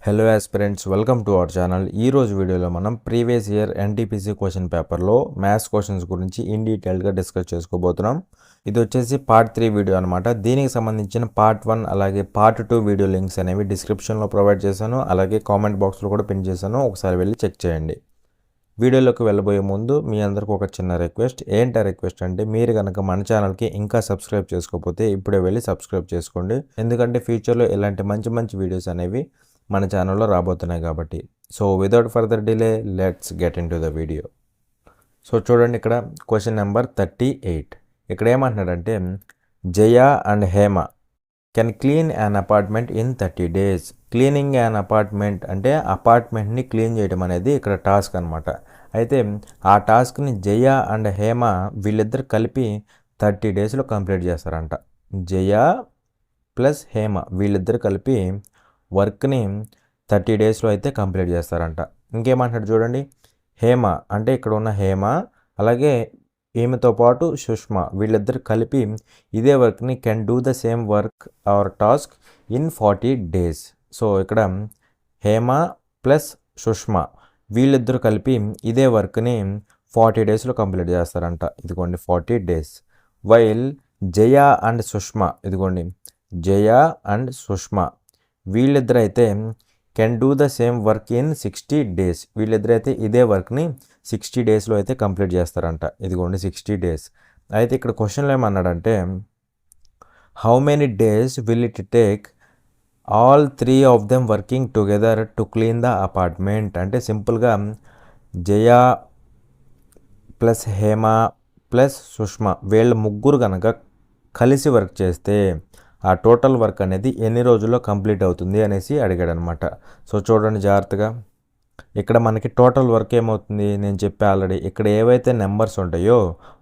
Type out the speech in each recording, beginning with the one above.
Hello aspirants, welcome to our channel. ఈరోజు వీడియోలో మనం ప్రీవియస్ ఇయర్ ఎన్టీపీసీ క్వశ్చన్ పేపర్లో మ్యాథ్స్ క్వశ్చన్స్ గురించి ఇన్ డీటెయిల్గా డిస్కస్ చేసుకోబోతున్నాం. ఇది వచ్చేసి పార్ట్ 3 వీడియో అనమాట. దీనికి సంబంధించిన పార్ట్ 1 అలాగే పార్ట్ 2 వీడియో లింక్స్ అనేవి డిస్క్రిప్షన్లో ప్రొవైడ్ చేశాను, అలాగే కామెంట్ బాక్స్లో కూడా పిన్ చేశాను. ఒకసారి వెళ్ళి చెక్ చేయండి. వీడియోలోకి వెళ్ళబోయే ముందు మీ అందరికీ ఒక చిన్న రిక్వెస్ట్. ఏంటి రిక్వెస్ట్ అంటే, మీరు కనుక మన ఛానల్కి ఇంకా సబ్స్క్రైబ్ చేసుకోకపోతే ఇప్పుడే వెళ్ళి సబ్స్క్రైబ్ చేసుకోండి. ఎందుకంటే ఫ్యూచర్లో ఇలాంటి మంచి మంచి వీడియోస్ అనేవి మన ఛానల్లో రాబోతున్నాయి కాబట్టి. So without further delay let's get into the video. So చూడండి, ఇక్కడ క్వశ్చన్ నెంబర్ 38. ఇక్కడ ఏమంటున్నాడంటే, Jaya and Hema can clean an apartment in 30 days. Cleaning an apartment అంటే అపార్ట్మెంట్ని క్లీన్ చేయడం అనేది ఇక్కడ టాస్క్ అనమాట. అయితే ఆ టాస్క్ని జయ అండ్ హేమ వీళ్ళిద్దరు కలిపి 30 daysలో కంప్లీట్ చేస్తారంట. జయ ప్లస్ హేమ వీళ్ళిద్దరు కలిపి వర్క్ని 30 daysలో అయితే కంప్లీట్ చేస్తారంట. ఇంకేమంటాడు చూడండి, హేమ అంటే ఇక్కడ ఉన్న హేమ అలాగే ఈమెతో పాటు సుష్మా వీళ్ళిద్దరు కలిపి ఇదే వర్క్ని can do the same work or task in 40 days. So ఇక్కడ హేమ ప్లస్ సుష్మా వీళ్ళిద్దరు కలిపి ఇదే వర్క్ని 40 daysలో కంప్లీట్ చేస్తారంట. ఇదిగోండి 40 days. While Jaya and Sushma, ఇదిగోండి జయ అండ్ సుష్మా వీళ్ళిద్దరైతే can do the same work in 60 days. వీళ్ళిద్దరైతే ఇదే వర్క్ని 60 daysలో అయితే కంప్లీట్ చేస్తారంట. ఇదిగోండి 60 days. అయితే ఇక్కడ క్వశ్చన్లో ఏమన్నాడంటే, how many days will it take all 3 of them working together to clean the apartment. అంటే సింపుల్గా జయ ప్లస్ హేమ ప్లస్ సుష్మా వీళ్ళ ముగ్గురు కనుక కలిసి వర్క్ చేస్తే ఆ టోటల్ వర్క్ అనేది ఎన్ని రోజుల్లో కంప్లీట్ అవుతుంది అనేసి అడిగాడు అనమాట. సో చూడండి జాగ్రత్తగా, ఇక్కడ మనకి టోటల్ వర్క్ ఏమవుతుంది నేను చెప్పే ఆల్రెడీ. ఇక్కడ ఏవైతే నెంబర్స్ ఉంటాయో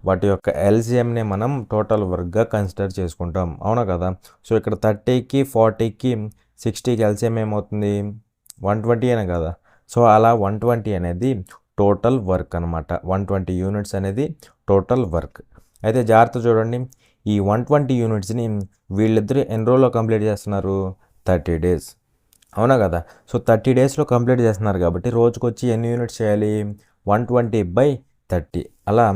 వాటి యొక్క ఎల్సిఎంని మనం టోటల్ వర్క్గా కన్సిడర్ చేసుకుంటాం, అవునా కదా. సో ఇక్కడ 30కి 40కి 60కి ఎల్సిఎం ఏమవుతుంది 120 అనే కదా. సో అలా 120 అనేది టోటల్ వర్క్ అనమాట. 120 యూనిట్స్ అనేది టోటల్ వర్క్. అయితే జాగ్రత్త చూడండి, ఈ 120 యూనిట్స్ని వీళ్ళిద్దరు ఎన్ని రోజుల్లో కంప్లీట్ చేస్తున్నారు 30 days, అవునా కదా. సో 30 daysలో కంప్లీట్ చేస్తున్నారు కాబట్టి రోజుకొచ్చి ఎన్ని యూనిట్స్ చేయాలి 120/30. అలా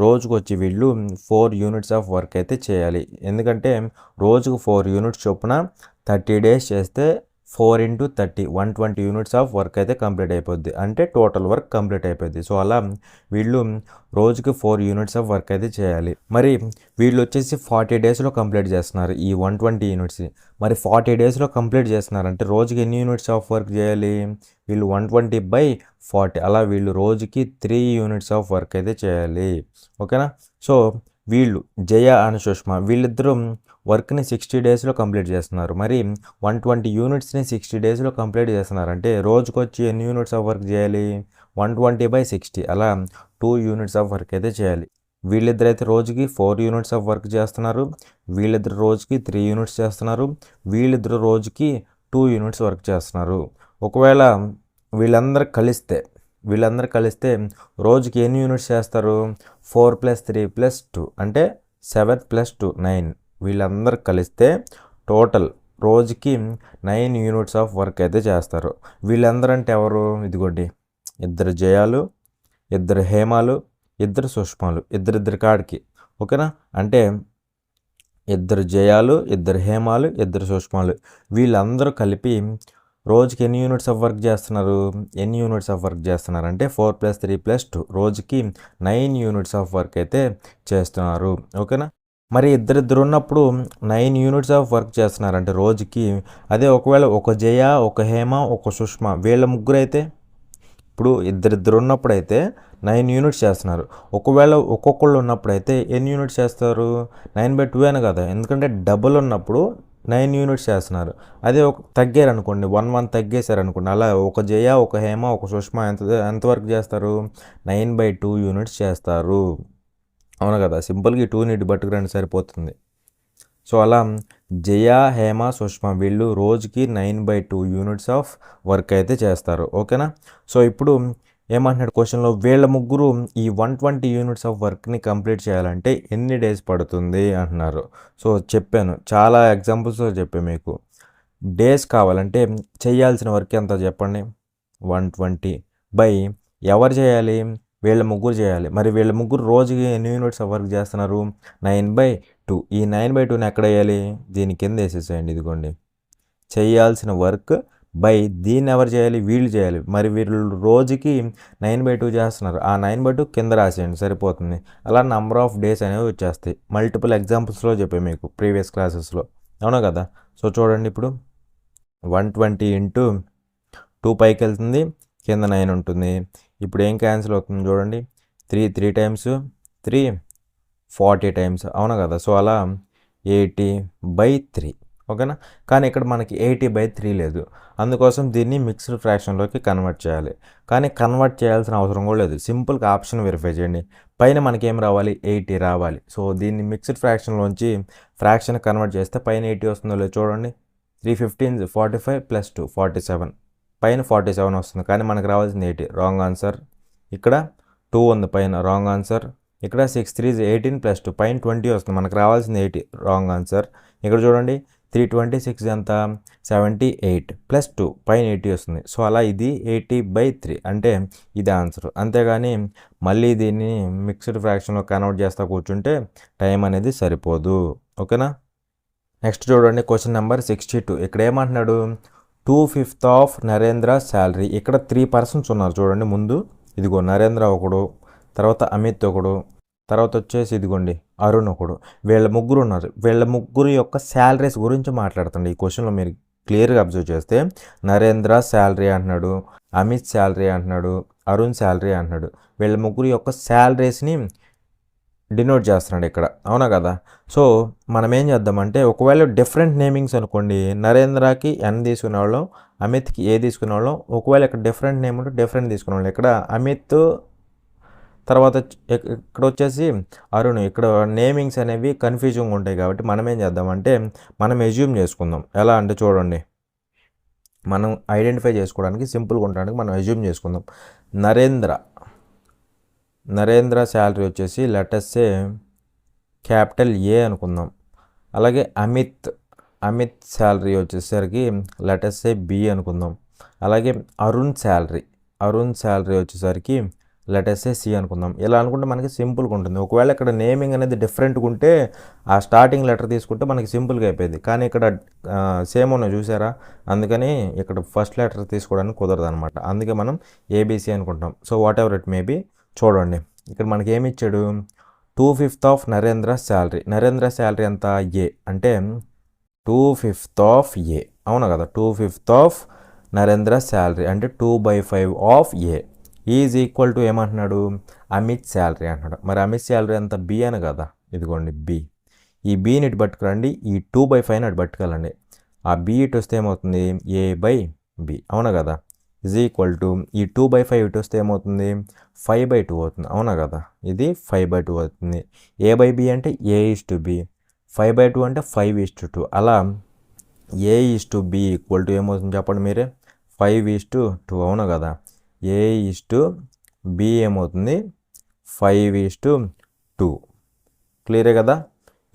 రోజుకొచ్చి వీళ్ళు 4 units ఆఫ్ వర్క్ అయితే చేయాలి. ఎందుకంటే రోజుకు 4 units చొప్పున 30 days చేస్తే 4 × 30 120 units ఆఫ్ వర్క్ అయితే కంప్లీట్ అయిపోద్ది. అంటే టోటల్ వర్క్ కంప్లీట్ అయిపోద్ది. సో అలా వీళ్ళు రోజుకి 4 units ఆఫ్ వర్క్ అయితే చేయాలి. మరి వీళ్ళు వచ్చేసి 40 daysలో కంప్లీట్ చేస్తున్నారు ఈ 120 units. మరి 40 daysలో కంప్లీట్ చేస్తున్నారంటే రోజుకి ఎన్ని యూనిట్స్ ఆఫ్ వర్క్ చేయాలి వీళ్ళు 120/40. అలా వీళ్ళు రోజుకి 3 units ఆఫ్ వర్క్ అయితే చేయాలి, ఓకేనా. సో వీళ్ళు జయ అండ్ సుష్మా వీళ్ళిద్దరూ వర్క్ని 60 daysలో కంప్లీట్ చేస్తున్నారు. మరి 120 యూనిట్స్ని 60 daysలో కంప్లీట్ చేస్తున్నారంటే రోజుకొచ్చి ఎన్ని యూనిట్స్ ఆఫ్ వర్క్ చేయాలి 120/60. అలా 2 units ఆఫ్ వర్క్ అయితే చేయాలి. వీళ్ళిద్దరైతే రోజుకి 4 units ఆఫ్ వర్క్ చేస్తున్నారు, వీళ్ళిద్దరు రోజుకి 3 units చేస్తున్నారు, వీళ్ళిద్దరు రోజుకి 2 units వర్క్ చేస్తున్నారు. ఒకవేళ వీళ్ళందరూ కలిస్తే రోజుకి ఎన్ని యూనిట్స్ చేస్తారు 4 + 3 + 2 అంటే 7 + 2 9. వీళ్ళందరూ కలిస్తే టోటల్ రోజుకి 9 units ఆఫ్ వర్క్ అయితే చేస్తారు. వీళ్ళందరూ అంటే ఎవరు, ఇదిగోండి 2 జయాలు, 2 హేమాలు, 2 సుష్మాలు, ఇద్దరిద్దరి కాడికి, ఓకేనా. అంటే 2 జయాలు, 2 హేమాలు, 2 సుష్మాలు వీళ్ళందరూ కలిపి రోజుకి ఎన్ని యూనిట్స్ ఆఫ్ వర్క్ చేస్తున్నారు అంటే 4 + 3 + 2 రోజుకి 9 units ఆఫ్ వర్క్ అయితే చేస్తున్నారు, ఓకేనా. మరి ఇద్దరిద్దరు ఉన్నప్పుడు 9 units ఆఫ్ వర్క్ చేస్తున్నారంటే రోజుకి. అదే ఒకవేళ ఒక జయ, ఒక హేమ, ఒక సుష్మా వీళ్ళ ముగ్గురు అయితే, ఇప్పుడు ఇద్దరిద్దరు ఉన్నప్పుడు అయితే 9 units చేస్తున్నారు. ఒకవేళ ఒక్కొక్కళ్ళు ఉన్నప్పుడు అయితే ఎన్ని యూనిట్స్ చేస్తారు 9/2 అని కదా, ఎందుకంటే డబుల్ ఉన్నప్పుడు 9 units చేస్తున్నారు. అదే ఒక తగ్గారు అనుకోండి 1 తగ్గేశారు అనుకోండి, అలా ఒక జయ, ఒక హేమ, ఒక సుష్మా ఎంత వర్క్ చేస్తారు 9/2 units చేస్తారు, అవును కదా. సింపుల్గా ఈ 2ని ఇటు పట్టుకురండి సరిపోతుంది. సో అలా జయ, హేమ, సుష్మా వీళ్ళు రోజుకి 9/2 units ఆఫ్ వర్క్ అయితే చేస్తారు, ఓకేనా. సో ఇప్పుడు ఏమంటున్నాడు క్వశ్చన్లో, వీళ్ళ ముగ్గురు ఈ 120 units ఆఫ్ వర్క్ని కంప్లీట్ చేయాలంటే ఎన్ని డేస్ పడుతుంది అంటున్నారు. సో చెప్పాను, చాలా ఎగ్జాంపుల్స్తో చెప్పాను మీకు. డేస్ కావాలంటే చేయాల్సిన వర్క్ ఎంత చెప్పండి, 120 బై ఎవరు చేయాలి, వీళ్ళ ముగ్గురు చేయాలి. మరి వీళ్ళ ముగ్గురు రోజుకి ఎన్ని యూనిట్స్ వర్క్ చేస్తున్నారు, 9/2. ఈ 9/2ని ఎక్కడ వేయాలి, దీని కింద వేసేసేయండి. ఇదిగోండి చేయాల్సిన వర్క్ బై దీన్ని ఎవరు చేయాలి, వీళ్ళు చేయాలి. మరి వీళ్ళు రోజుకి 9/2 చేస్తున్నారు, ఆ 9/2 కింద రాసేయండి సరిపోతుంది. అలా నెంబర్ ఆఫ్ డేస్ అనేవి వచ్చేస్తాయి. మల్టిపుల్ ఎగ్జాంపుల్స్లో చెప్పాను మీకు ప్రీవియస్ క్లాసెస్లో, అవునా కదా. సో చూడండి, ఇప్పుడు 120 ఇంటూ 2 పైకి వెళ్తుంది, కింద 9 ఉంటుంది. ఇప్పుడు ఏం క్యాన్సిల్ అవుతుంది చూడండి, 3 టైమ్స్ 3 40 టైమ్స్, అవునా కదా. సో అలా 80/3, ఓకేనా. కానీ ఇక్కడ మనకి 80/3 లేదు, అందుకోసం దీన్ని మిక్స్డ్ ఫ్రాక్షన్లోకి కన్వర్ట్ చేయాలి. కానీ కన్వర్ట్ చేయాల్సిన అవసరం కూడా లేదు, సింపుల్గా ఆప్షన్ వెరిఫై చేయండి. పైన మనకి ఏం రావాలి, 80 రావాలి. సో దీన్ని మిక్స్డ్ ఫ్రాక్షన్లోంచి ఫ్రాక్షన్ కన్వర్ట్ చేస్తే పైన 80 వస్తుందో లేదు చూడండి. 315 45 + 2 47, పైన 47 వస్తుంది, కానీ మనకు రావాల్సింది 80, రాంగ్ ఆన్సర్. ఇక్కడ 2 ఉంది పైన, రాంగ్ ఆన్సర్. ఇక్కడ 6 3 18 + 2 పైన 20 వస్తుంది, మనకు రావాల్సింది 80, రాంగ్ ఆన్సర్. ఇక్కడ చూడండి 326 ఎంత, 78 + 2 పైన 80 వస్తుంది. సో అలా ఇది 80/3 అంటే ఇది ఆన్సర్. అంతేగాని మళ్ళీ దీన్ని మిక్స్డ్ ఫ్రాక్షన్లో కన్వర్ట్ చేస్తా కూర్చుంటే టైం అనేది సరిపోదు, ఓకేనా. నెక్స్ట్ చూడండి, క్వశ్చన్ నెంబర్ 62. ఇక్కడ ఏమంటున్నాడు, 2/5 ఆఫ్ నరేంద్ర శాలరీ. ఇక్కడ 3 పర్సన్స్ ఉన్నారు చూడండి ముందు. ఇదిగో నరేంద్ర ఒకడు, తర్వాత అమిత్ ఒకడు, తర్వాత వచ్చేసి ఇదిగోండి అరుణ్ ఒకడు. వీళ్ళ ముగ్గురు ఉన్నారు. వీళ్ళ ముగ్గురు యొక్క శాలరీస్ గురించి మాట్లాడుతుంది ఈ క్వశ్చన్లో. మీరు క్లియర్గా అబ్జర్వ్ చేస్తే నరేంద్ర శాలరీ అంటున్నాడు, అమిత్ శాలరీ అంటున్నాడు, అరుణ్ శాలరీ అంటున్నాడు. వీళ్ళ ముగ్గురు యొక్క శాలరీస్ని డినోట్ చేస్తున్నాడు ఇక్కడ, అవునా కదా. సో మనం ఏం చేద్దామంటే, ఒకవేళ డిఫరెంట్ నేమింగ్స్ అనుకోండి, నరేంద్రకి N తీసుకునే వాళ్ళం, అమిత్కి A తీసుకునే వాళ్ళం. ఒకవేళ ఇక్కడ డిఫరెంట్ నేమ్ ఉంటే డిఫరెంట్ తీసుకునే వాళ్ళం. ఇక్కడ అమిత్, తర్వాత ఇక్కడ వచ్చేసి అరుణ్. ఇక్కడ నేమింగ్స్ అనేవి కన్ఫ్యూజింగ్ ఉంటాయి కాబట్టి మనం ఏం చేద్దామంటే, మనం ఎజ్యూమ్ చేసుకుందాం. ఎలా అంటే చూడండి, మనం ఐడెంటిఫై చేసుకోవడానికి సింపుల్గా ఉండడానికి మనం ఎజ్యూమ్ చేసుకుందాం. నరేంద్ర శాలరీ వచ్చేసి లెటస్ సే క్యాపిటల్ A అనుకుందాం. అలాగే అమిత్ శాలరీ వచ్చేసరికి లెటస్ సే B అనుకుందాం. అలాగే అరుణ్ శాలరీ వచ్చేసరికి లెటస్ సే C అనుకుందాం. ఇలా అనుకుంటే మనకి సింపుల్గా ఉంటుంది. ఒకవేళ ఇక్కడ నేమింగ్ అనేది డిఫరెంట్గా ఉంటే ఆ స్టార్టింగ్ లెటర్ తీసుకుంటే మనకి సింపుల్గా అయిపోయింది. కానీ ఇక్కడ సేమ్ ఉన్నాయి చూసారా, అందుకని ఇక్కడ ఫస్ట్ లెటర్ తీసుకోవడానికి కుదరదు అనమాట. అందుకే మనం ABC అనుకుంటాం. So what ever it maybe. చూడండి, ఇక్కడ మనకి ఏమి ఇచ్చాడు, 2/5 ఆఫ్ నరేంద్ర శాలరీ ఎంత, A అంటే 2/5 ఆఫ్ A, అవునా కదా. 2/5 ఆఫ్ నరేంద్ర శాలరీ అంటే 2/5 of A is equal to ఏమంటున్నాడు, అమిత్ శాలరీ అంటున్నాడు. మరి అమిత్ శాలరీ ఎంత, B అని కదా. ఇదిగోండి B. ఈ Bని ఇటు పట్టుకురండి, ఈ 2/5ని అటు పట్టుకెళ్ళండి. ఆ B ఇటు వస్తే ఏమవుతుంది, A/B, అవునా కదా. ఈజ్ ఈక్వల్ టు ఈ 2/5 ఇటు వస్తే ఏమవుతుంది, 5/2 అవుతుంది, అవునా కదా. ఇది 5/2 అవుతుంది. A/B అంటే A/B, 5/2 అంటే 5:2. అలా A/B ఈక్వల్ టు ఏమవుతుంది చెప్పండి మీరే, 5:2, అవునా కదా. A/B ఏమవుతుంది, 5:2. క్లియరే కదా.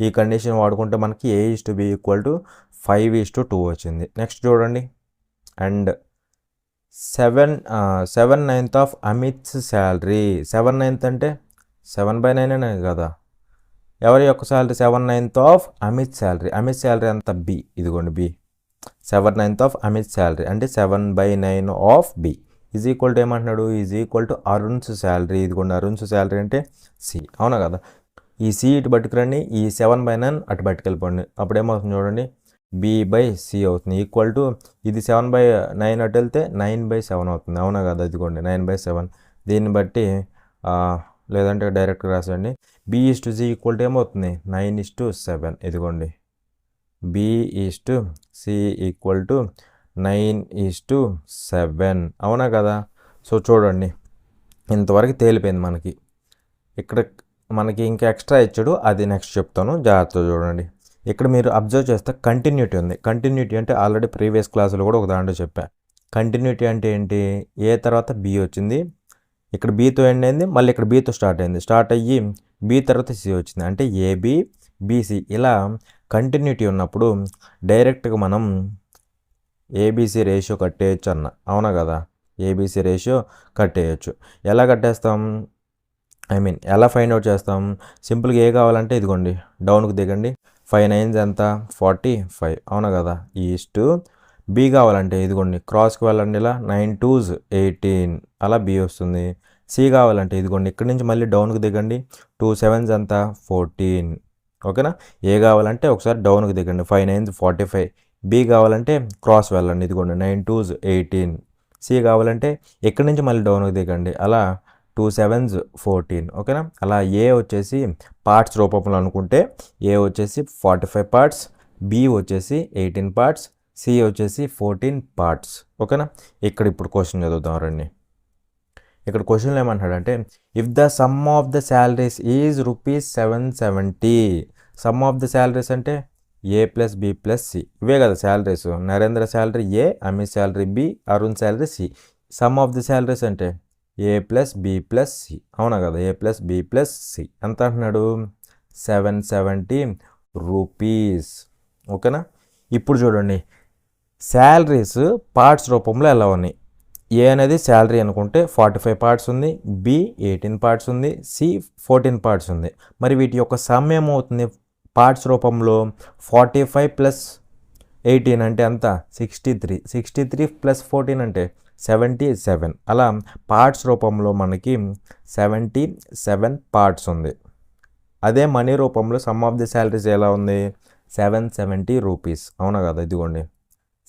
ఈ కండిషన్ వాడుకుంటే మనకి A/B ఈక్వల్ టు 5:2 వచ్చింది. నెక్స్ట్ చూడండి, అండ్ 7/9 ఆఫ్ అమిత్స్ శాలరీ. 7/9 అంటే 7/9 అనే కదా. ఎవరి యొక్క శాలరీ, 7/9 ఆఫ్ అమిత్ శాలరీ అంత B. ఇదిగోండి B. 7/9 ఆఫ్ అమిత్ శాలరీ అంటే 7/9 of B is equal to ఏమంటున్నాడు, ఈజ్ ఈక్వల్ టు అరుణ్స్ శాలరీ. ఇదిగోండి అరుణ్స్ శాలరీ అంటే C, అవునా కదా. ఈ C ఇటు పట్టుకురండి, ఈ 7/9 అటు పట్టుకెళ్ళిపోండి. అప్పుడు ఏమవుతుంది చూడండి, B/C అవుతుంది. ఈక్వల్ టు ఇది 7/9 అటు వెళ్తే 9/7 అవుతుంది, అవునా కదా. ఇదిగోండి 9/7. దీన్ని బట్టి లేదంటే డైరెక్ట్గా రాసండి. B/C ఈక్వల్ టు ఏమవుతుంది, 9:7. ఇదిగోండి B/C ఈక్వల్ టు 9:7, అవునా కదా. సో చూడండి, ఇంతవరకు తేలిపోయింది మనకి. ఇక్కడ మనకి ఇంకా ఎక్స్ట్రా ఇచ్చాడు, అది నెక్స్ట్ చెప్తాను, జాగ్రత్తగా చూడండి. ఇక్కడ మీరు అబ్జర్వ్ చేస్తే కంటిన్యూటీ ఉంది. కంటిన్యూటీ అంటే ఆల్రెడీ ప్రీవియస్ క్లాసులో కూడా ఒక దాంట్లో చెప్పా. కంటిన్యూటీ అంటే ఏంటి, A తర్వాత B వచ్చింది, ఇక్కడ Bతో ఎండ్ అయింది, మళ్ళీ ఇక్కడ Bతో స్టార్ట్ అయింది, స్టార్ట్ అయ్యి B తర్వాత C వచ్చింది, అంటే AB BC. ఇలా కంటిన్యూటీ ఉన్నప్పుడు డైరెక్ట్గా మనం ఏబీసీ రేషియో కట్టేయచ్చు అన్న, అవునా కదా? ఏబీసీ రేషియో కట్టేయచ్చు. ఎలా కట్టేస్తాం, ఎలా ఫైండ్ అవుట్ చేస్తాం? సింపుల్గా ఏ కావాలంటే ఇదిగోండి, డౌన్కి దిగండి. 5 9s ఎంత? 45, అవునా కదా? ఈస్టు బి కావాలంటే ఇదిగోండి, క్రాస్కి వెళ్ళండి, ఇలా 9 2s 18, అలా బి వస్తుంది. సి కావాలంటే ఇదిగోండి, ఇక్కడి నుంచి మళ్ళీ డౌన్కి దిగండి. 2 7s ఎంత? 14, ఓకేనా? ఏ కావాలంటే ఒకసారి డౌన్కి దిగండి, 5 9s 45. బి కావాలంటే క్రాస్ వెళ్ళండి, ఇదిగోండి 9 2s 18. సి కావాలంటే ఇక్కడి నుంచి మళ్ళీ డౌన్కి దిగండి, అలా 2 7s 14, ఓకేనా? అలా ఏ వచ్చేసి పార్ట్స్ రూపంలో అనుకుంటే ఏ వచ్చేసి 45 పార్ట్స్, బి వచ్చేసి 18 పార్ట్స్, సి వచ్చేసి 14 పార్ట్స్, ఓకేనా? ఇక్కడ ఇప్పుడు క్వశ్చన్ చదువుతాం రండి. ఇక్కడ క్వశ్చన్లో ఏమంటాడంటే, if the sum of the salaries is ₹770. Sum of the salaries అంటే A plus B plus C, ఇవే కదా salaries. Narendra salary A, Amit salary B, Arun salary C. Sum of the salaries అంటే A plus B plus C, అవునా కదా? A plus B plus C ఎంత అంటున్నాడు? 770 rupees, ఓకేనా? ఇప్పుడు చూడండి, శాలరీస్ పార్ట్స్ రూపంలో ఎలా ఉన్నాయి? ఏ అనేది శాలరీ అనుకుంటే 45 పార్ట్స్ ఉంది, బి 18 పార్ట్స్ ఉంది, సి 14 పార్ట్స్ ఉంది. మరి వీటి యొక్క సమ్ ఏమవుతుంది పార్ట్స్ రూపంలో? 45 ప్లస్ 18 అంటే ఎంత? 63. 63 ప్లస్ 14 అంటే 77. అలా పార్ట్స్ రూపంలో మనకి 77 పార్ట్స్ ఉంది. అదే మనీ రూపంలో సమ్ ఆఫ్ ది శాలరీస్ ఎలా ఉంది? 770 రూపీస్, అవునా కదా? ఇదిగోండి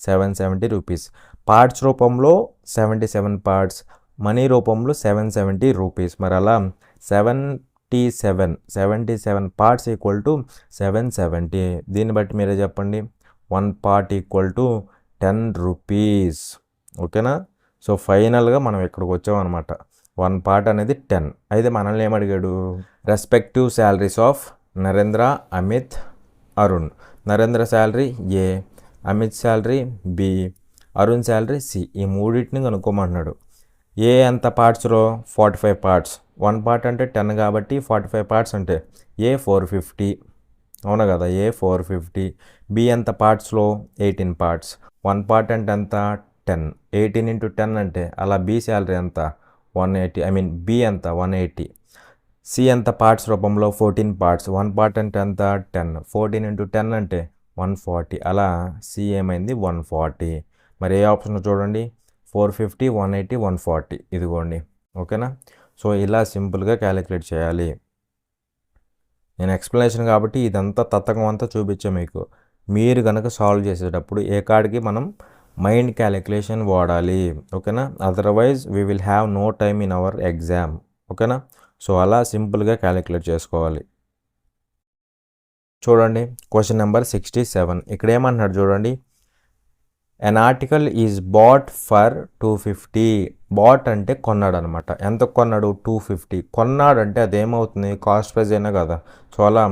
770 రూపీస్. పార్ట్స్ రూపంలో 77 పార్ట్స్, మనీ రూపంలో 770 రూపీస్. మరి అలా 77 పార్ట్స్ ఈక్వల్ టు 770. దీన్ని బట్టి మీరే చెప్పండి. 1 పార్ట్ ఈక్వల్ టు 10 రూపీస్, ఓకేనా? సో ఫైనల్గా మనం ఇక్కడికి వచ్చామన్నమాట. 1 పార్ట్ అనేది 10. అయితే మనల్ని ఏమడిగాడు? Respective salaries of Narendra, Amit, Arun. Narendra salary A, Amit salary B, Arun salary C. ఈ మూడింటిని కనుక్కోమంటున్నాడు. ఏ ఎంత పార్ట్స్లో? 45 పార్ట్స్. 1 పార్ట్ అంటే 10 కాబట్టి 45 పార్ట్స్ అంటే ఏ 450, అవునా కదా? ఏ 450. బి ఎంత పార్ట్స్లో? 18 పార్ట్స్. 1 పార్ట్ అంటే ఎంత? 10. 18 into 10 అంటే అలా బి శాలరీ ఎంత? 180. బి ఎంత? 180. సి ఎంత పార్ట్స్ రూపంలో? 14 పార్ట్స్. 1 పార్ట్ అంటే ఎంత? 10. 14 into 10 అంటే 140. అలా సి ఏమైంది? 140. మరి ఏ ఆప్షన్ చూడండి, 450, 180, 140, ఇదిగోండి, ఓకేనా? సో ఇలా సింపుల్గా క్యాలిక్యులేట్ చేయాలి. నేను ఎక్స్ప్లెనేషన్ కాబట్టి ఇదంతా తత్తకం అంతా చూపించా మీకు. మీరు కనుక సాల్వ్ చేసేటప్పుడు ఏ కాడికి మనం మైండ్ క్యాలిక్యులేషన్ వాడాలి, ఓకేనా? Otherwise we will have no time in our exam, ఓకేనా? సో అలా సింపుల్గా క్యాలిక్యులేట్ చేసుకోవాలి. చూడండి క్వశ్చన్ నెంబర్ 67. ఇక్కడ ఏమంటున్నాడు చూడండి, an article is bought for 250. Bat అంటే కొన్నాడు అనమాట. ఎంత కొన్నాడు? 250. కొన్నాడు అంటే అదేమవుతుంది? కాస్ట్ ప్రైస్ అయినా కదా? సో అలా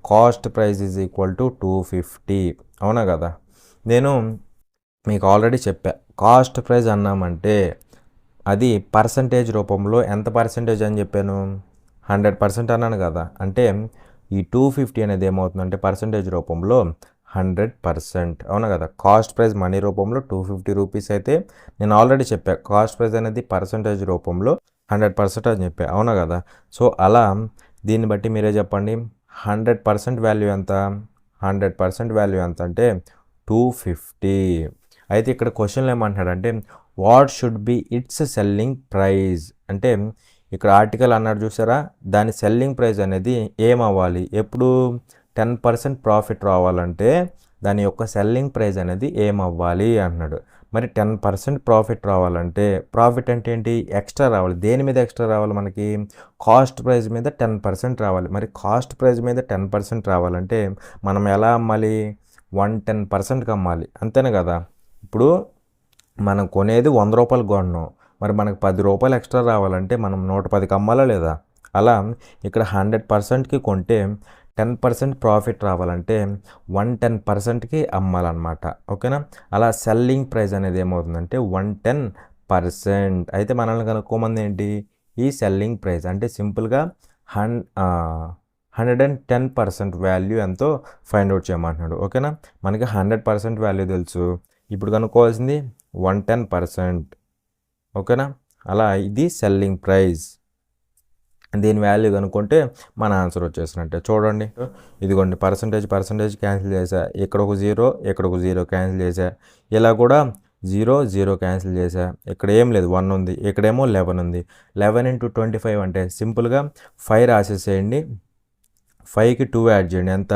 cost price is equal to 250, అవునా కదా? నేను మీకు ఆల్రెడీ చెప్పా, కాస్ట్ ప్రైస్ అన్నామంటే అది పర్సంటేజ్ రూపంలో ఎంత పర్సంటేజ్ అని చెప్పాను? 100% అన్నాను కదా? అంటే ఈ 250 అనేది ఏమవుతుందంటే పర్సంటేజ్ రూపంలో 100%, అవునా కదా? కాస్ట్ ప్రైస్ మనీ రూపంలో 250 రూపీస్ అయితే నేను ఆల్రెడీ చెప్పా, కాస్ట్ ప్రైస్ అనేది పర్సంటేజ్ రూపంలో 100% అని చెప్పా, అవునా కదా? సో అలా దీన్ని బట్టి మీరే చెప్పండి, 100% వాల్యూ ఎంత? 100% వాల్యూ ఎంత అంటే 250. అయితే ఇక్కడ క్వశ్చన్లో ఏమంటున్నాడంటే what should be it's selling price అంటే, ఇక్కడ ఆర్టికల్ అన్నాడు చూసారా, దాని సెల్లింగ్ ప్రైస్ అనేది ఏమవ్వాలి? ఎప్పుడు 10% ప్రాఫిట్ రావాలంటే దాని యొక్క సెల్లింగ్ ప్రైస్ అనేది ఏమవ్వాలి అన్నాడు. మరి 10% ప్రాఫిట్ రావాలంటే, ప్రాఫిట్ అంటే ఏంటి? ఎక్స్ట్రా రావాలి. దేని మీద ఎక్స్ట్రా రావాలి మనకి? కాస్ట్ ప్రైస్ మీద 10% రావాలి. మరి కాస్ట్ ప్రైస్ మీద 10% రావాలంటే మనం ఎలా అమ్మాలి? 110%కి అమ్మాలి, అంతేనే కదా? ఇప్పుడు మనం కొనేది 100 రూపాయలు కొన్నాం, మరి మనకు 10 రూపాయలు ఎక్స్ట్రా రావాలంటే మనం 110కి అమ్మాలా లేదా? అలా ఇక్కడ 100%కి కొంటే 10% ప్రాఫిట్ రావాలంటే 110%కి అమ్మాలన్నమాట, ఓకేనా? అలా సెల్లింగ్ ప్రైస్ అనేది ఏమవుతుందంటే 110%. అయితే మనల్ని కనుక్కోమంది ఏంటి? ఈ సెల్లింగ్ ప్రైస్ అంటే సింపుల్గా 110% వాల్యూ ఎంతో ఫైండ్ అవుట్ చేయమంటున్నాడు, ఓకేనా? మనకి 100% వాల్యూ తెలుసు, ఇప్పుడు కనుక్కోవాల్సింది 110%. ఓకేనా? అలా ఇది సెల్లింగ్ ప్రైస్. దీని వాల్యూ కనుక్కుంటే మన ఆన్సర్ వచ్చేసినట్టే. చూడండి, ఇదిగోండి పర్సంటేజ్ క్యాన్సిల్ చేసా, ఇక్కడ ఒక 0 ఇక్కడ ఒక 0 క్యాన్సిల్ చేసా, ఇలా కూడా 0 క్యాన్సిల్ చేసా, ఇక్కడ ఏం లేదు 1 ఉంది, ఇక్కడేమో 11 ఉంది. 11 × 25 అంటే సింపుల్గా 5 రాసేసేయండి, 5కి 2 యాడ్ చేయండి, ఎంత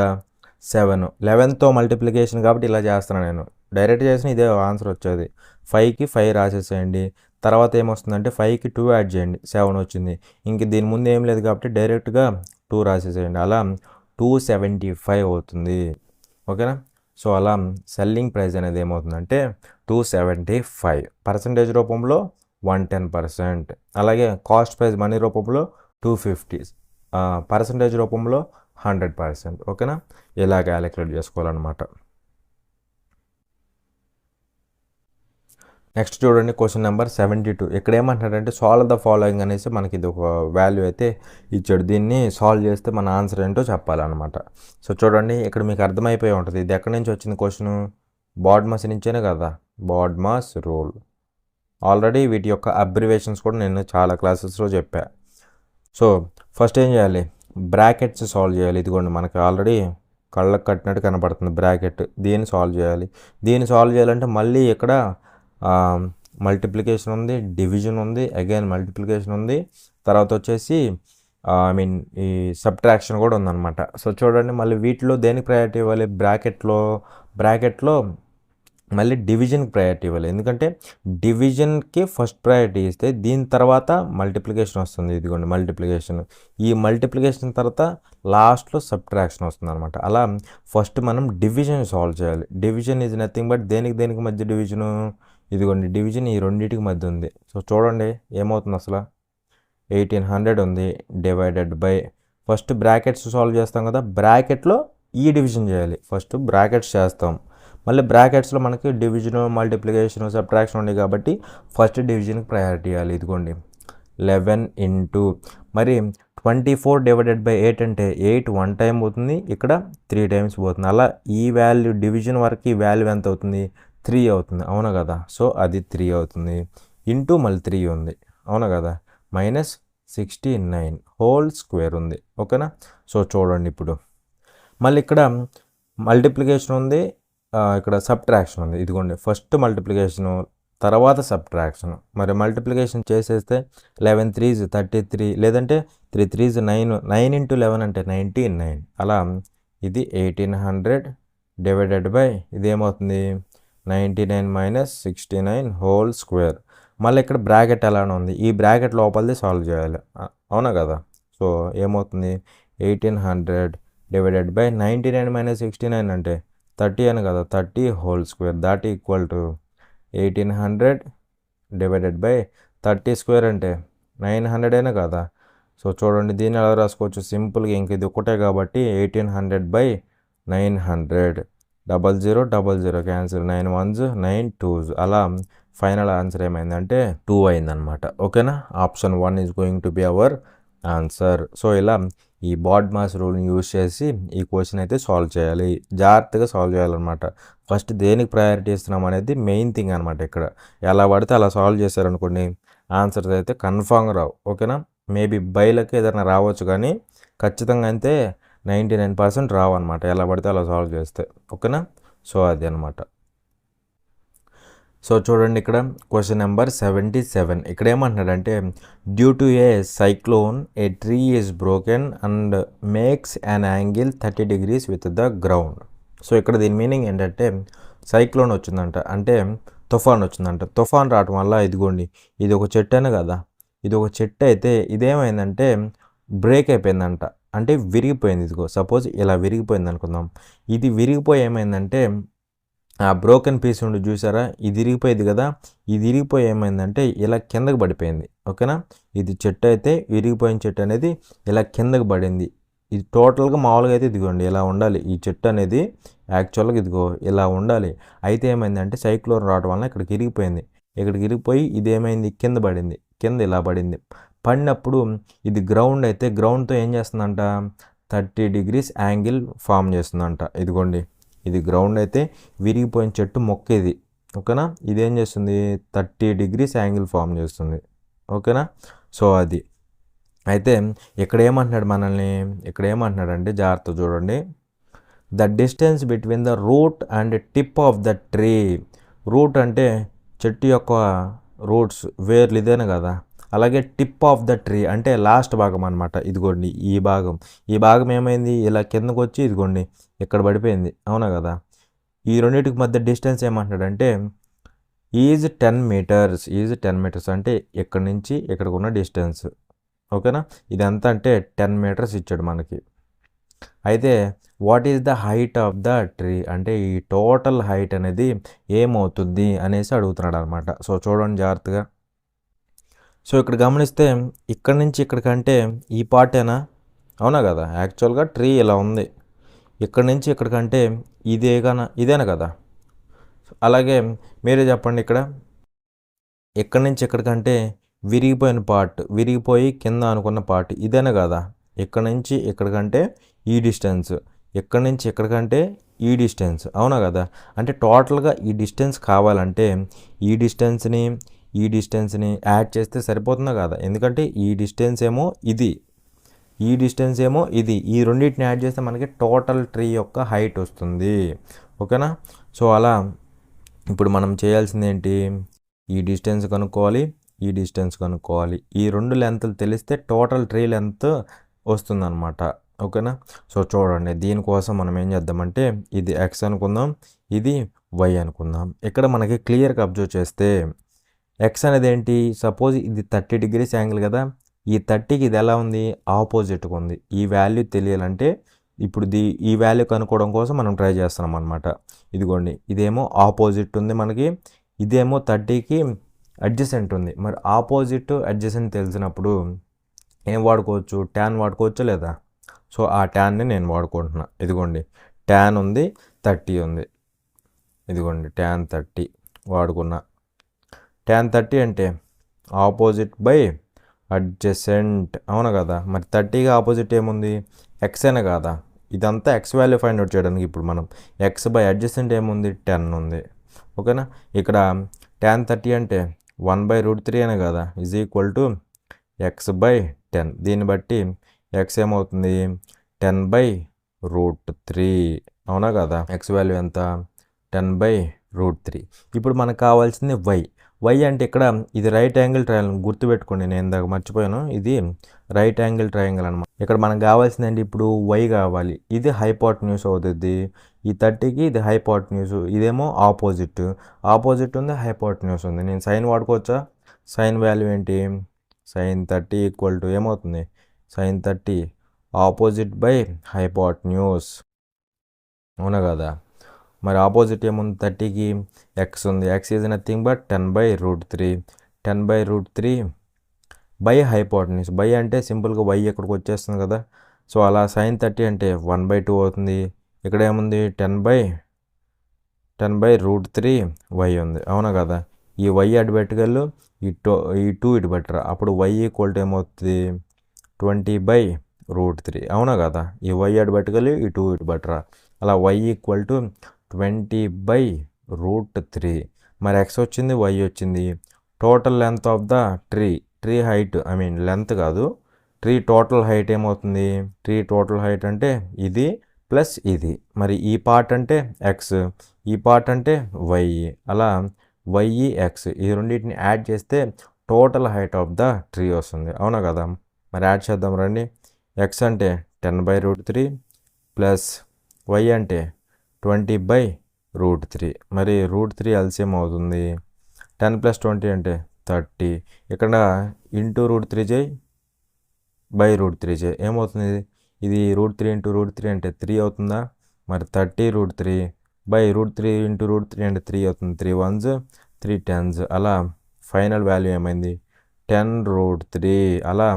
7. 11తో మల్టిప్లికేషన్ కాబట్టి ఇలా చేస్తున్నాను నేను, డైరెక్ట్ చేసిన ఇదే ఆన్సర్ వచ్చేది. 5కి 5 రాసేసేయండి, తర్వాత ఏమొస్తుందంటే 5కి 2 యాడ్ చేయండి, 7 వచ్చింది. ఇంక దీని ముందు ఏం లేదు కాబట్టి డైరెక్ట్గా 2 రాసేసేయండి, అలా 275 అవుతుంది. ఓకేనా? సో అలా సెల్లింగ్ ప్రైస్ అనేది ఏమవుతుందంటే 275, పర్సంటేజ్ రూపంలో 110%, అలాగే కాస్ట్ ప్రైస్ మనీ రూపంలో 250, పర్సంటేజ్ రూపంలో 100%. ఓకేనా? ఇలా క్యాలిక్యులేట్ చేసుకోవాలన్నమాట. నెక్స్ట్ చూడండి, క్వశ్చన్ నెంబర్ 72. ఇక్కడ ఏమంటాడంటే సాల్వ్ ద ఫాలోయింగ్ అనేసి మనకి ఇది ఒక వాల్యూ అయితే ఇచ్చాడు, దీన్ని సాల్వ్ చేస్తే మన ఆన్సర్ ఏంటో చెప్పాలన్నమాట. సో చూడండి, ఇక్కడ మీకు అర్థమైపోయి ఉంటుంది ఇది ఎక్కడి నుంచి వచ్చింది క్వశ్చన్, బాడ్మాస్ నుంచేనే కదా, బాడ్మాస్ రూల్. ఆల్రెడీ వీటి యొక్క అబ్రివేషన్స్ కూడా నేను చాలా క్లాసెస్లో చెప్పా. సో ఫస్ట్ ఏం చేయాలి, బ్రాకెట్స్ సాల్వ్ చేయాలి. ఇదిగోండి మనకి ఆల్రెడీ కళ్ళకు కట్టినట్టు కనపడుతుంది బ్రాకెట్, దీన్ని సాల్వ్ చేయాలి. దీన్ని సాల్వ్ చేయాలంటే మళ్ళీ ఇక్కడ మల్టిప్లికేషన్ ఉంది, డివిజన్ ఉంది, అగైన్ మల్టిప్లికేషన్ ఉంది, తర్వాత వచ్చేసి ఈ సబ్ట్రాక్షన్ కూడా ఉందన్నమాట. సో చూడండి, మళ్ళీ వీటిలో దేనికి ప్రయారిటీ ఇవ్వాలి, బ్రాకెట్లో మళ్ళీ డివిజన్కి ప్రయారిటీ ఇవ్వాలి, ఎందుకంటే డివిజన్కి ఫస్ట్ ప్రయారిటీ ఇస్తే దీని తర్వాత మల్టిప్లికేషన్ వస్తుంది. ఇదిగోండి మల్టిప్లికేషన్, ఈ మల్టిప్లికేషన్ తర్వాత లాస్ట్లో సబ్ట్రాక్షన్ వస్తుంది అనమాట. అలా ఫస్ట్ మనం డివిజన్ సాల్వ్ చేయాలి. డివిజన్ ఈజ్ నథింగ్ బట్ దేనికి మధ్య డివిజను, ఇదిగోండి డివిజన్ ఈ రెండింటికి మధ్య ఉంది. సో చూడండి ఏమవుతుంది, అసలు 1800 ఉంది, divided by, first brackets solve చేస్తాం కదా, బ్రాకెట్లో ఈ డివిజన్ చేయాలి. ఫస్ట్ బ్రాకెట్స్ చేస్తాం, మళ్ళీ బ్రాకెట్స్లో మనకి డివిజను, మల్టిప్లికేషన్, సబ్ట్రాక్షన్ ఉంది కాబట్టి ఫస్ట్ డివిజన్కి ప్రయారిటీ ఇవ్వాలి. ఇదిగోండి 11 ఇంటూ, మరి 24 డివైడెడ్ బై 8 అంటే 8 1 టైం పోతుంది, ఇక్కడ 3 టైమ్స్ పోతుంది. అలా ఈ వాల్యూ డివిజన్ వరకు ఈ వాల్యూ ఎంత అవుతుంది, 3 అవుతుంది, అవునా కదా. సో అది 3 అవుతుంది, ఇంటూ మళ్ళీ 3 ఉంది, అవునా కదా, -69 హోల్ స్క్వేర్ ఉంది. ఓకేనా? సో చూడండి, ఇప్పుడు మళ్ళీ ఇక్కడ మల్టిప్లికేషన్ ఉంది, ఇక్కడ సబ్ట్రాక్షన్ ఉంది. ఇదిగోండి ఫస్ట్ మల్టిప్లికేషను, తర్వాత సబ్ట్రాక్షన్. మరి మల్టిప్లికేషన్ చేసేస్తే 11 3s 33, లేదంటే 3 3s 9, 9 × 11 అంటే 99. అలా ఇది 1800 డివైడెడ్ బై ఇదేమవుతుంది 99 - 69 హోల్ స్క్వేర్. మళ్ళీ ఇక్కడ బ్రాకెట్ ఎలానే ఉంది, ఈ బ్రాకెట్ లోపలిది సాల్వ్ చేయాలి, అవునా కదా. సో ఏమవుతుంది 1800 డివైడెడ్ బై 99 - 69 అంటే 30 అని కదా, 30 whole square, that equal to 1800 divided by 30 square అంటే 900 అయినా కదా. సో చూడండి, దీన్ని ఎలా రాసుకోవచ్చు, సింపుల్గా ఇంక ఇది ఒకటే కాబట్టి 1800 బై 900, 00 00 క్యాన్సిల్, 9 1s 9 2s, అలా ఫైనల్ ఆన్సర్ ఏమైందంటే 2 అయిందనమాట. ఓకేనా? Option 1 is going to be our answer. So ఇలా ఈ బాడ్మాస్ రూల్ని యూజ్ చేసి ఈ క్వశ్చన్ అయితే సాల్వ్ చేయాలి, జాగ్రత్తగా సాల్వ్ చేయాలన్నమాట. ఫస్ట్ దేనికి ప్రయారిటీ ఇస్తున్నాం అనేది మెయిన్ థింగ్ అనమాట. ఇక్కడ ఎలా పడితే అలా సాల్వ్ చేశారనుకోండి ఆన్సర్స్ అయితే కన్ఫామ్గా రావు. ఓకేనా? మేబీ బైలకి ఏదైనా రావచ్చు, కానీ ఖచ్చితంగా అయితే 99% రావు అనమాట, ఎలా పడితే అలా సాల్వ్ చేస్తే. ఓకేనా? సో అది అనమాట. సో చూడండి, ఇక్కడ క్వశ్చన్ నెంబర్ 77. ఇక్కడ ఏమంటున్నాడంటే due to A cyclone A tree is broken and makes an angle 30 degrees with the ground. So ఇక్కడ దీని మీనింగ్ ఏంటంటే సైక్లోన్ వచ్చిందంట, అంటే తుఫాన్ వచ్చిందంట. తుఫాన్ రావడం వల్ల ఇదిగోండి ఇది ఒక చెట్టు అనే కదా, ఇది ఒక చెట్టు అయితే ఇదేమైందంటే బ్రేక్ అయిపోయిందంట, అంటే విరిగిపోయింది. ఇదిగో సపోజ్ ఇలా విరిగిపోయింది అనుకుందాం, ఇది విరిగిపోయి ఏమైందంటే ఆ బ్రోకెన్ పీస్ ఉండి చూసారా, ఇది ఇరిగిపోయింది కదా, ఇది ఇరిగిపోయి ఏమైందంటే ఇలా కిందకి పడిపోయింది. ఓకేనా? ఇది చెట్టు అయితే విరిగిపోయిన చెట్టు అనేది ఇలా కిందకి పడింది. ఇది టోటల్గా మామూలుగా అయితే ఇదిగోండి ఇలా ఉండాలి, ఈ చెట్టు అనేది యాక్చువల్గా ఇదిగో ఇలా ఉండాలి. అయితే ఏమైందంటే సైక్లోన్ రావడం వల్ల ఇక్కడికి ఇరిగిపోయింది, ఇక్కడికి ఇరిగిపోయి ఇది ఏమైంది కింద పడింది, కింద ఇలా పడింది. పడినప్పుడు ఇది గ్రౌండ్ అయితే గ్రౌండ్తో ఏం చేస్తుందంట 30 degrees యాంగిల్ ఫామ్ చేస్తుందంట. ఇదిగోండి ఇది గ్రౌండ్ అయితే విరిగిపోయిన చెట్టు మొక్క, ఇది ఓకేనా. ఇదేం చేస్తుంది, 30 degrees యాంగిల్ ఫామ్ చేస్తుంది. ఓకేనా. సో అది అయితే ఇక్కడ ఏమంటున్నాడంటే జాగ్రత్త చూడండి. The distance between the root and tip of the tree. Root అంటే చెట్టు యొక్క రూట్స్, వేర్లు ఇదేనా కదా. అలాగే టిప్ ఆఫ్ ద ట్రీ అంటే లాస్ట్ భాగం అనమాట. ఇదిగోండి ఈ భాగం ఏమైంది, ఇలా కిందకు వచ్చి ఇదిగోండి ఇక్కడ పడిపోయింది. అవునా కదా. ఈ రెండింటికి మధ్య డిస్టెన్స్ ఏమంటున్నాడంటే ఈజ్ 10 meters అంటే ఇక్కడ నుంచి ఇక్కడికి ఉన్న డిస్టెన్స్. ఓకేనా. ఇదంతా అంటే 10 meters ఇచ్చాడు మనకి. అయితే what is the height of the tree అంటే ఈ టోటల్ హైట్ అనేది ఏమవుతుంది అనేసి అడుగుతున్నాడు అనమాట. సో చూడండి జాగ్రత్తగా. సో ఇక్కడ గమనిస్తే ఇక్కడ నుంచి ఇక్కడికంటే ఈ పార్టేనా. అవునా కదా. యాక్చువల్గా ట్రీ ఇలా ఉంది, ఇక్కడ నుంచి ఇక్కడికంటే ఇదేనా కదా. అలాగే మీరే చెప్పండి, ఇక్కడ నుంచి ఇక్కడికంటే విరిగిపోయి కింద అనుకున్న పార్ట్ ఇదేనా కదా. ఇక్కడ నుంచి ఇక్కడికంటే ఈ డిస్టెన్స్, ఇక్కడ నుంచి ఇక్కడికంటే ఈ డిస్టెన్స్. అవునా కదా. అంటే టోటల్గా ఈ డిస్టెన్స్ కావాలంటే ఈ డిస్టెన్స్ని యాడ్ చేస్తే సరిపోతుందా కదా. ఎందుకంటే ఈ డిస్టెన్స్ ఏమో ఇది, ఈ రెండింటిని యాడ్ చేస్తే మనకి టోటల్ ట్రీ యొక్క హైట్ వస్తుంది. ఓకేనా. సో అలా ఇప్పుడు మనం చేయాల్సింది ఏంటి, ఈ డిస్టెన్స్ కనుక్కోవాలి, ఈ రెండు లెంత్లు తెలిస్తే టోటల్ ట్రీ లెంత్ వస్తుందన్నమాట. ఓకేనా. సో చూడండి, దీనికోసం మనం ఏం చేద్దామంటే ఇది ఎక్స్ అనుకుందాం, ఇది వై అనుకుందాం. ఇక్కడ మనకి క్లియర్గా అబ్జర్వ్ చేస్తే ఎక్స్ అనేది ఏంటి, సపోజ్ ఇది 30 degrees యాంగిల్ కదా. ఈ 30కి ఇది ఎలా ఉంది, ఆపోజిట్గా ఉంది. ఈ వాల్యూ తెలియాలంటే ఇప్పుడు ఈ వాల్యూ కనుక్కోవడం కోసం మనం ట్రై చేస్తున్నాం అనమాట. ఇదిగోండి ఇదేమో ఆపోజిట్ ఉంది మనకి, ఇదేమో 30కి అడ్జసెంట్ ఉంది. మరి ఆపోజిట్ అడ్జసెంట్ తెలిసినప్పుడు ఏం వాడుకోవచ్చు, ట్యాన్ వాడుకోవచ్చు లేదా. సో ఆ ట్యాన్ని నేను వాడుకుంటున్నా. ఇదిగోండి ట్యాన్ ఉంది, 30 ఉంది. ఇదిగోండి ట్యాన్ 30 వాడుకున్నా. ట్యాన్ 30 అంటే ఆపోజిట్ బై అడ్జసెంట్. అవునా కదా. మరి 30కి ఆపోజిట్ ఏముంది, ఎక్స్ అయినా కదా. ఇదంతా ఎక్స్ వాల్యూ ఫైండ్ అవుట్ చేయడానికి ఇప్పుడు మనం ఎక్స్ బై అడ్జసెంట్ ఏముంది, 10 ఉంది. ఓకేనా. ఇక్కడ ట్యాన్ 30 అంటే 1/√3 అనే కదా, ఈజ్ ఈక్వల్ టు x/10. దీన్ని బట్టి ఎక్స్ ఏమవుతుంది, 10/√3. అవునా కదా. ఎక్స్ వాల్యూ ఎంత, 10/√3. ఇప్పుడు మనకు కావాల్సింది వై అంటే ఇక్కడ ఇది రైట్ యాంగిల్ ట్రయాంగిల్. గుర్తుపెట్టుకోండి, నేను ఇందాక మర్చిపోయాను, ఇది రైట్ యాంగిల్ ట్రయాంగిల్ అనమాట. ఇక్కడ మనకు కావాల్సిందండి ఇప్పుడు వై కావాలి. ఇది హైపోటెన్యూస్ అవుతుంది. ఈ 30కి ఇది హైపోటెన్యూస్, ఇదేమో ఆపోజిట్ ఉంది, హైపోటెన్యూస్ ఉంది. నేను సైన్ వాడుకోవచ్చా. సైన్ వాల్యూ ఏంటి, sin 30 ఈక్వల్ టు ఏమవుతుంది, sin 30 ఆపోజిట్ బై హైపోటెన్యూస్. అవునా కదా. మరి ఆపోజిట్ ఏముంది, 30కి ఎక్స్ ఉంది. X is nothing but 10/√3 by hypotenuse. By అంటే సింపుల్గా వై ఇక్కడికి వచ్చేస్తుంది కదా. సో అలా sin 30 అంటే 1/2 అవుతుంది. ఇక్కడ ఏముంది, 10/√3 వై ఉంది. అవునా కదా. ఈ వై అటు పెట్టగలరు, ఈ 2 ఇటు పెట్టరా. అప్పుడు వై ఈక్వల్ టు ఏమవుతుంది, 20/√3. అవునా కదా. ఈ వై అటు పెట్టగలి, ఈ 2 ఇటు పెట్టరా. అలా వై ఈక్వల్ టు 20/√3. మరి ఎక్స్ వచ్చింది, వై వచ్చింది. Total length of the tree height, length కాదు, ట్రీ టోటల్ హైట్ ఏమవుతుంది, ట్రీ టోటల్ హైట్ అంటే ఇది ప్లస్ ఇది. మరి ఈ పార్ట్ అంటే ఎక్స్, ఈ పార్ట్ అంటే వై. అలా వై ఎక్స్ ఈ రెండింటిని యాడ్ చేస్తే total height of the tree వస్తుంది. అవునా కదా. మరి యాడ్ చేద్దాం రండి. ఎక్స్ అంటే 10/√3 ప్లస్ వై అంటే 20/√3. మరి √3 ఎల్సిఎం అవుతుంది. 10 + 20 అంటే 30. ఇక్కడ ఇంటూ √3 చేయి, /√3 చేయి, ఏమవుతుంది, ఇది √3 × √3 అంటే 3 అవుతుందా. మరి 30√3 /√3 × √3 అంటే 3 అవుతుంది. 3 1s 3 10s. అలా ఫైనల్ వాల్యూ ఏమైంది, 10√3. అలా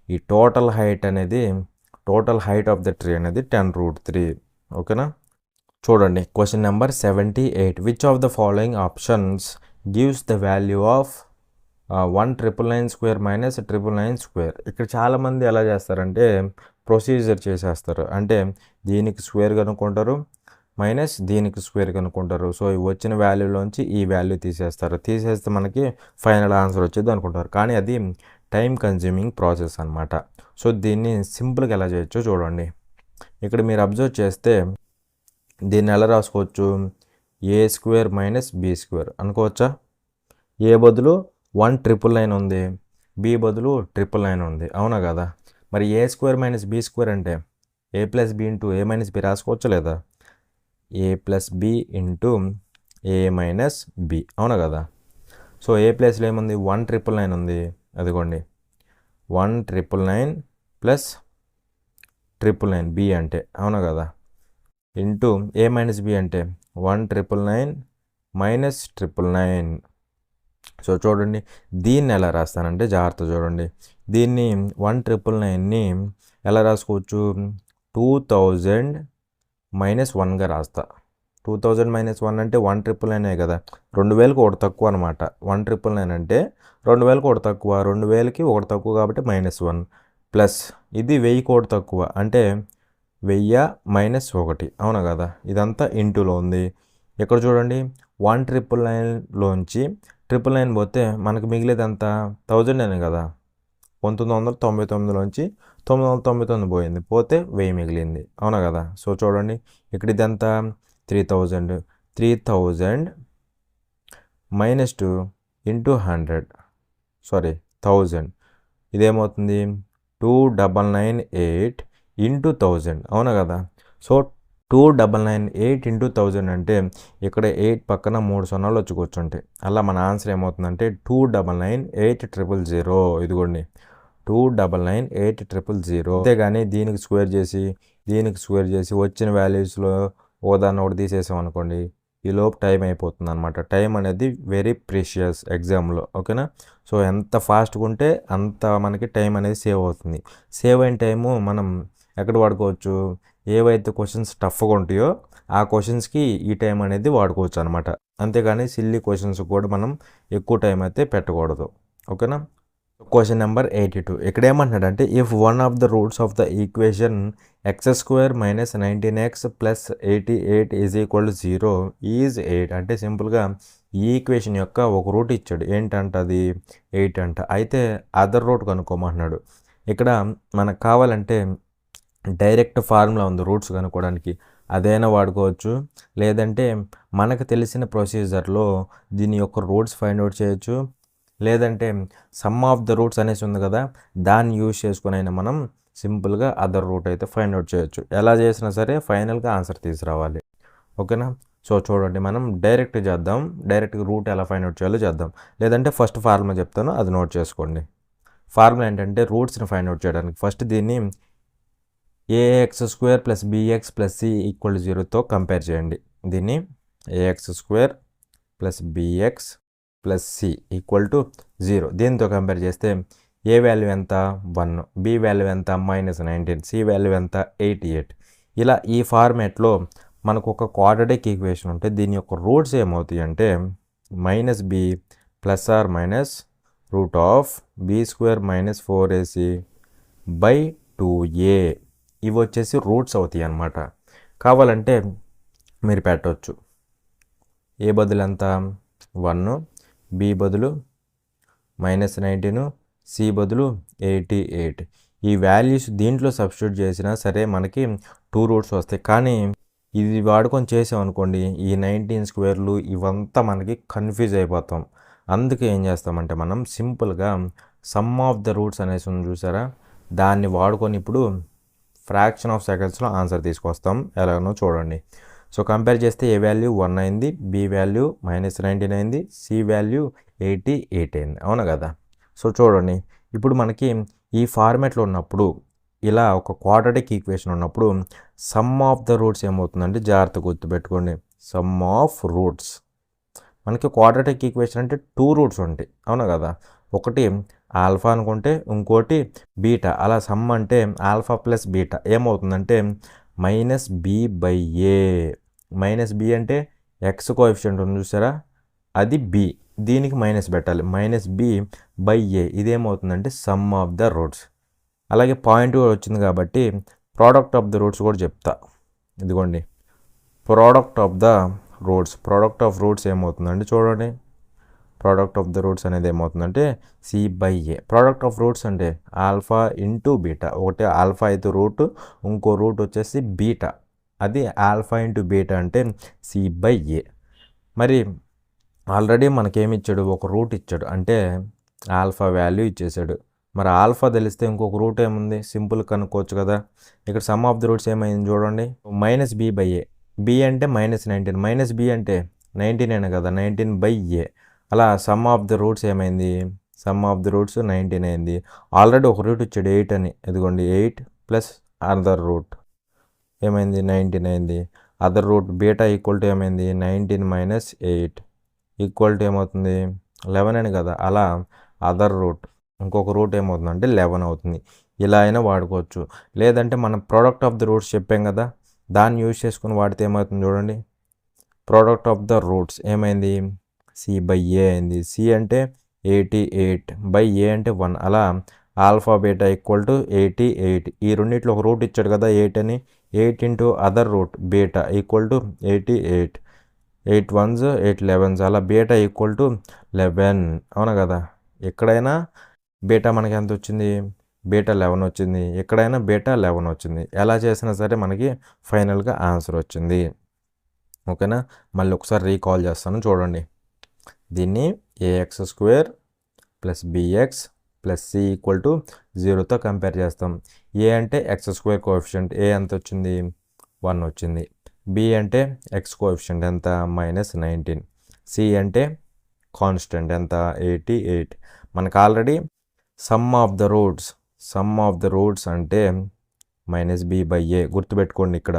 ఈ total height of the tree అనేది 10√3. ఓకేనా. చూడండి question number 78. Which of the following options gives the value of 1,992 - 992. ఇక్కడ చాలామంది ఎలా చేస్తారంటే ప్రొసీజర్ చేసేస్తారు. అంటే దీనికి స్క్వేర్ కనుక్కుంటారు, మైనస్ దీనికి స్క్వేర్ కనుక్కుంటారు. సో ఈ వచ్చిన వాల్యూలోంచి ఈ వాల్యూ తీసేస్తారు. తీసేస్తే మనకి ఫైనల్ ఆన్సర్ వచ్చేది అనుకుంటారు. కానీ అది టైం కన్జ్యూమింగ్ ప్రాసెస్ అనమాట. సో దీన్ని సింపుల్గా ఎలా చేయొచ్చో చూడండి. ఇక్కడ మీరు అబ్జర్వ్ చేస్తే దీన్ని ఎలా రాసుకోవచ్చు? ఏ స్క్వేర్ మైనస్ బి స్క్వేర్ అనుకోవచ్చా? ఏ బదులు 1,999 ఉంది, బి బదులు 999 ఉంది, అవునా కదా? మరి ఏ స్క్వేర్ మైనస్ బి స్క్వేర్ అంటే A plus B into A minus B రాసుకోవచ్చు లేదా? ఏ ప్లస్ బి ఇంటూ ఏ మైనస్ బి, అవునా కదా? సో ఏ ప్లస్లో ఏముంది? 1,999 ఉంది, అదిగోండి 1,999 ప్లస్ 999 బి అంటే, అవునా కదా? ఇంటూ ఏ మైనస్ బి అంటే 1,999 మైనస్ 999. సో చూడండి దీన్ని ఎలా రాస్తానంటే జాగ్రత్త చూడండి. దీన్ని 1,999ని ఎలా రాసుకోవచ్చు? 2,000 మైనస్ 1గా రాస్తా. 2,000 మైనస్ 1 అంటే 1,999 కదా, 2,000కి ఒకటి తక్కువ అనమాట. 1,999 అంటే 2,000కి ఒకటి తక్కువ, 2,000కి ఒకటి తక్కువ కాబట్టి -1 ప్లస్ ఇది 1000కి ఒకటి తక్కువ అంటే 1000 మైనస్ 1, అవునా కదా? ఇదంతా ఇంటూలో ఉంది. ఇక్కడ చూడండి 1,999లోంచి 999 పోతే మనకు మిగిలేదంతా 1000 కదా. 1999లోంచి 999 పోయింది, పోతే 1000 మిగిలింది, అవునా కదా? సో చూడండి ఇక్కడ ఇదంతా 3,000 మైనస్ 2 ఇంటూ 100 సారీ 1000 ఇదేమవుతుంది? 2,998 ఇంటూ 1000, అవునా కదా? సో 2,998 ఇంటూ 1000 అంటే ఇక్కడ 8 పక్కన 3 సున్నాలు వచ్చి కూర్చుంటాయి. అలా మన ఆన్సర్ ఏమవుతుందంటే 2,99,800. ఇదిగోండి 2,99,800. అంతేగాని దీనికి స్క్వేర్ చేసి వచ్చిన వాల్యూస్లో ఒకదాన్ని ఒకటి తీసేసాం అనుకోండి, ఈ లోపు టైం అయిపోతుంది అనమాట. టైం అనేది వెరీ ప్రీషియస్ ఎగ్జామ్లో, ఓకేనా? సో ఎంత ఫాస్ట్గా ఉంటే అంత మనకి టైం అనేది సేవ్ అవుతుంది. సేవ్ అయిన టైము మనం ఎక్కడ వాడుకోవచ్చు? ఏవైతే క్వశ్చన్స్ టఫ్గా ఉంటాయో ఆ క్వశ్చన్స్కి ఈ టైం అనేది వాడుకోవచ్చు అనమాట. అంతేగాని సిల్లీ క్వశ్చన్స్ కూడా మనం ఎక్కువ టైం అయితే పెట్టకూడదు, ఓకేనా? క్వశ్చన్ నెంబర్ 82 ఇక్కడ ఏమంటున్నాడంటే if one of the roots of the equation x² minus 19x plus 88 is equal to 0 is 8 అంటే సింపుల్గా ఈ ఈక్వేషన్ యొక్క ఒక రూట్ ఇచ్చాడు. ఏంటంట అది? 8 అంట. అయితే అదర్ రూట్ కనుక్కోమంటున్నాడు. ఇక్కడ మనకు కావాలంటే డైరెక్ట్ ఫార్ములా ఉంది రూట్స్ కనుక్కోవడానికి, అదైనా వాడుకోవచ్చు. లేదంటే మనకు తెలిసిన ప్రొసీజర్లో దీని యొక్క రూట్స్ ఫైండ్ అవుట్ చేయొచ్చు. లేదంటే సమ్ ఆఫ్ ద రూట్స్ అనేసి ఉంది కదా, దాన్ని యూజ్ చేసుకుని అయినా మనం సింపుల్గా అదర్ రూట్ అయితే ఫైండ్ అవుట్ చేయొచ్చు. ఎలా చేసినా సరే ఫైనల్గా ఆన్సర్ తీసుకురావాలి, ఓకేనా? సో చూడండి మనం డైరెక్ట్ చేద్దాం. డైరెక్ట్గా రూట్ ఎలా ఫైండ్ అవుట్ చేయాలో చేద్దాం. లేదంటే ఫస్ట్ ఫార్ములా చెప్తాను, అది నోట్ చేసుకోండి. ఫార్ములా ఏంటంటే రూట్స్ని ఫైండ్ అవుట్ చేయడానికి ఫస్ట్ దీన్ని ax² plus bx plus c equal 0తో కంపేర్ చేయండి. దీన్ని ax² plus bx plus c equal to 0 దీంతో కంపేర్ చేస్తే ఏ వాల్యూ ఎంత? 1, బి వాల్యూ ఎంత? -19, సి వాల్యూ ఎంత? 88. ఇలా ఈ ఫార్మేట్లో మనకు ఒక క్వాడ్రాటిక్ ఈక్వేషన్ ఉంటే దీని యొక్క రూట్స్ ఏమవుతాయి అంటే -b plus or minus root of b² minus 4ac by 2a ఇవి వచ్చేసి రూట్స్ అవుతాయి అన్నమాట. కావాలంటే మీరు పెట్టవచ్చు. ఏ బదులు ఎంత? 1, బి బదులు -19, సి బదులు 88. ఈ వాల్యూస్ దీంట్లో సబ్స్టిట్యూట్ చేసినా సరే మనకి 2 రూట్స్ వస్తాయి. కానీ ఇది వాడుకొని చేసామనుకోండి ఈ 19 స్క్వేర్లు ఇవంతా మనకి కన్ఫ్యూజ్ అయిపోతాం. అందుకే ఏం చేస్తామంటే మనం సింపుల్గా సమ్ ఆఫ్ ద రూట్స్ అనేసి ఉంది చూసారా, దాన్ని వాడుకొని ఇప్పుడు ఫ్రాక్షన్ ఆఫ్ సెకండ్స్లో ఆన్సర్ తీసుకొస్తాం. ఎలాగనో చూడండి. సో కంపేర్ చేస్తే ఏ వాల్యూ 1 అయింది, బి వాల్యూ -19 అయింది, సి వాల్యూ 88 అయింది, అవునా కదా? సో చూడండి ఇప్పుడు మనకి ఈ ఫార్మాట్లో ఉన్నప్పుడు ఇలా ఒక క్వాడ్రాటిక్ ఈక్వేషన్ ఉన్నప్పుడు సమ్ ఆఫ్ ద రూట్స్ ఏమవుతుందంటే జాగ్రత్త గుర్తుపెట్టుకోండి. సమ్ ఆఫ్ రూట్స్ మనకి క్వాడ్రాటిక్ ఈక్వేషన్ అంటే 2 రూట్స్ ఉంటాయి, అవునా కదా? ఒకటి ఆల్ఫా అనుకుంటే ఇంకోటి బీటా. అలా సమ్ అంటే ఆల్ఫా ప్లస్ బీటా ఏమవుతుందంటే -b/a. -b అంటే ఎక్స్ కోఎఫిషియంట్ ఉంది చూసారా, అది b, దీనికి మైనస్ పెట్టాలి. -b/a ఇదేమవుతుందంటే సమ్ ఆఫ్ ద రూట్స్. అలాగే పాయింట్ కూడా వచ్చింది కాబట్టి ప్రోడక్ట్ ఆఫ్ ద రూట్స్ కూడా చెప్తా. ఇదిగోండి ప్రోడక్ట్ ఆఫ్ ద రూట్స్ ఏమవుతుందండి చూడండి. ప్రోడక్ట్ ఆఫ్ ద రూట్స్ అనేది ఏమవుతుందంటే C/A. ప్రోడక్ట్ ఆఫ్ రూట్స్ అంటే ఆల్ఫా ఇంటూ బీటా. ఒకటి ఆల్ఫా అయితే రూట్, ఇంకో రూట్ వచ్చేసి బీటా. అది ఆల్ఫా ఇంటూ బీటా అంటే C/A. మరి ఆల్రెడీ మనకేమి ఇచ్చాడు, ఒక రూట్ ఇచ్చాడు, అంటే ఆల్ఫా వాల్యూ ఇచ్చేసాడు. మరి ఆల్ఫా తెలిస్తే ఇంకొక రూట్ ఏముంది, సింపుల్ కనుక్కోవచ్చు కదా. ఇక్కడ సమ్ ఆఫ్ ద రూట్స్ ఏమైంది చూడండి, -B/A. బి అంటే -19, -B అంటే 19 కదా, 19/A. అలా సమ్ ఆఫ్ ద రూట్స్ ఏమైంది, సమ్ ఆఫ్ ద రూట్స్ 19 అయింది. ఆల్రెడీ ఒక రూట్ ఇచ్చాడు 8 అని, ఇదిగోండి 8 ప్లస్ అదర్ రూట్ ఏమైంది 19 అయింది. Other root beta equal to ఏమైంది 19 - 8 ఈక్వల్ టు ఏమవుతుంది 11 అని కదా. అలా అదర్ రూట్ ఇంకొక రూట్ ఏమవుతుందంటే 11 అవుతుంది. ఇలా అయినా వాడుకోవచ్చు. లేదంటే మనం ప్రోడక్ట్ ఆఫ్ ద రూట్స్ చెప్పాం కదా, దాన్ని యూజ్ చేసుకుని వాడితే ఏమవుతుంది చూడండి. ప్రోడక్ట్ ఆఫ్ ద రూట్స్ ఏమైంది C/A అయింది. C అంటే 88/A అంటే 1. అలా ఆల్ఫా బీటా ఈక్వల్ టు 88. ఈ రెండిట్లో ఒక రూట్ ఇచ్చాడు కదా 8 అని, 8 into other root beta equal to 88. 8 1s 8 11s. అలా బీటా ఈక్వల్ టు 11. అవునా కదా. ఎక్కడైనా బీటా మనకి ఎంత వచ్చింది, బీటా 11 వచ్చింది. ఎక్కడైనా బీటా 11 వచ్చింది. ఎలా చేసినా సరే మనకి ఫైనల్గా ఆన్సర్ వచ్చింది. ఓకేనా. మళ్ళీ ఒకసారి రీకాల్ చేస్తాను చూడండి. దీన్ని ax² + bx + c = 0తో కంపేర్ చేస్తాం. a అంటే x² కోఎఫిషియంట్, a ఎంత వచ్చింది 1 వచ్చింది. b అంటే x కోఎఫిషియంట్ ఎంత -19. c అంటే కాన్స్టెంట్ ఎంత 88. మనకు already some of the roots అంటే -B/A. గుర్తుపెట్టుకోండి. ఇక్కడ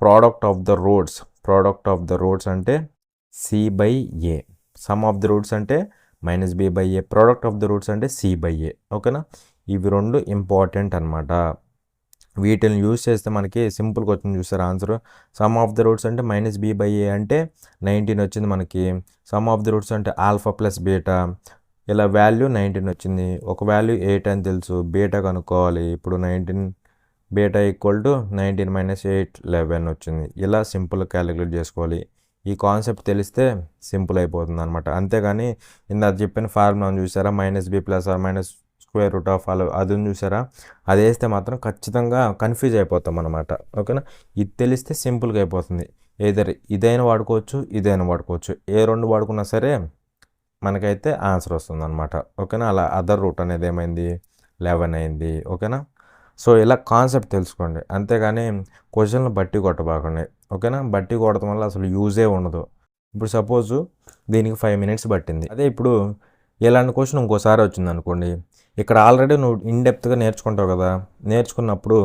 ప్రోడక్ట్ ఆఫ్ ద రూట్స్ అంటే C/A. Some of the roots అంటే -B/A. Product of the roots అంటే C/A. ఓకేనా. ఇవి రెండు ఇంపార్టెంట్ అనమాట. వీటిని యూజ్ చేస్తే మనకి సింపుల్గా వచ్చింది చూసారు answer. Some of the roots అంటే -B/A అంటే 19 వచ్చింది మనకి. సమ్ ఆఫ్ ద రూట్స్ అంటే ఆల్ఫా ప్లస్ బీటా, ఇలా వాల్యూ 19 వచ్చింది. ఒక వాల్యూ 8 అని తెలుసు, బీటా కనుక్కోవాలి. ఇప్పుడు 19 బీటా ఈక్వల్ టు 19 - 8 11 వచ్చింది. ఇలా సింపుల్ క్యాలిక్యులేట్ చేసుకోవాలి. ఈ కాన్సెప్ట్ తెలిస్తే సింపుల్ అయిపోతుంది అనమాట. అంతేగాని ఇందాక చెప్పిన ఫార్ములాను చూసారా, -B ± √, అది చూసారా, అది వేస్తే మాత్రం ఖచ్చితంగా కన్ఫ్యూజ్ అయిపోతాం అనమాట. ఓకేనా. ఇది తెలిస్తే సింపుల్గా అయిపోతుంది. ఇదైనా వాడుకోవచ్చు, ఇదైనా వాడుకోవచ్చు. ఏ రెండు వాడుకున్నా సరే మనకైతే ఆన్సర్ వస్తుంది అనమాట. ఓకేనా. అలా అదర్ రూట్ అనేది ఏమైంది 11 అయింది. ఓకేనా. సో ఇలా కాన్సెప్ట్ తెలుసుకోండి. అంతేగాని క్వశ్చన్లు బట్టి కొట్టబాకండి. ఓకేనా. బట్టి కొట్టడం వల్ల అసలు యూజే ఉండదు. ఇప్పుడు సపోజు దీనికి 5 minutes పట్టింది. అదే ఇప్పుడు ఇలాంటి క్వశ్చన్ ఇంకోసారి వచ్చింది అనుకోండి, ఇక్కడ ఆల్రెడీ నువ్వు ఇన్డెప్త్గా నేర్చుకుంటావు కదా. నేర్చుకున్నప్పుడు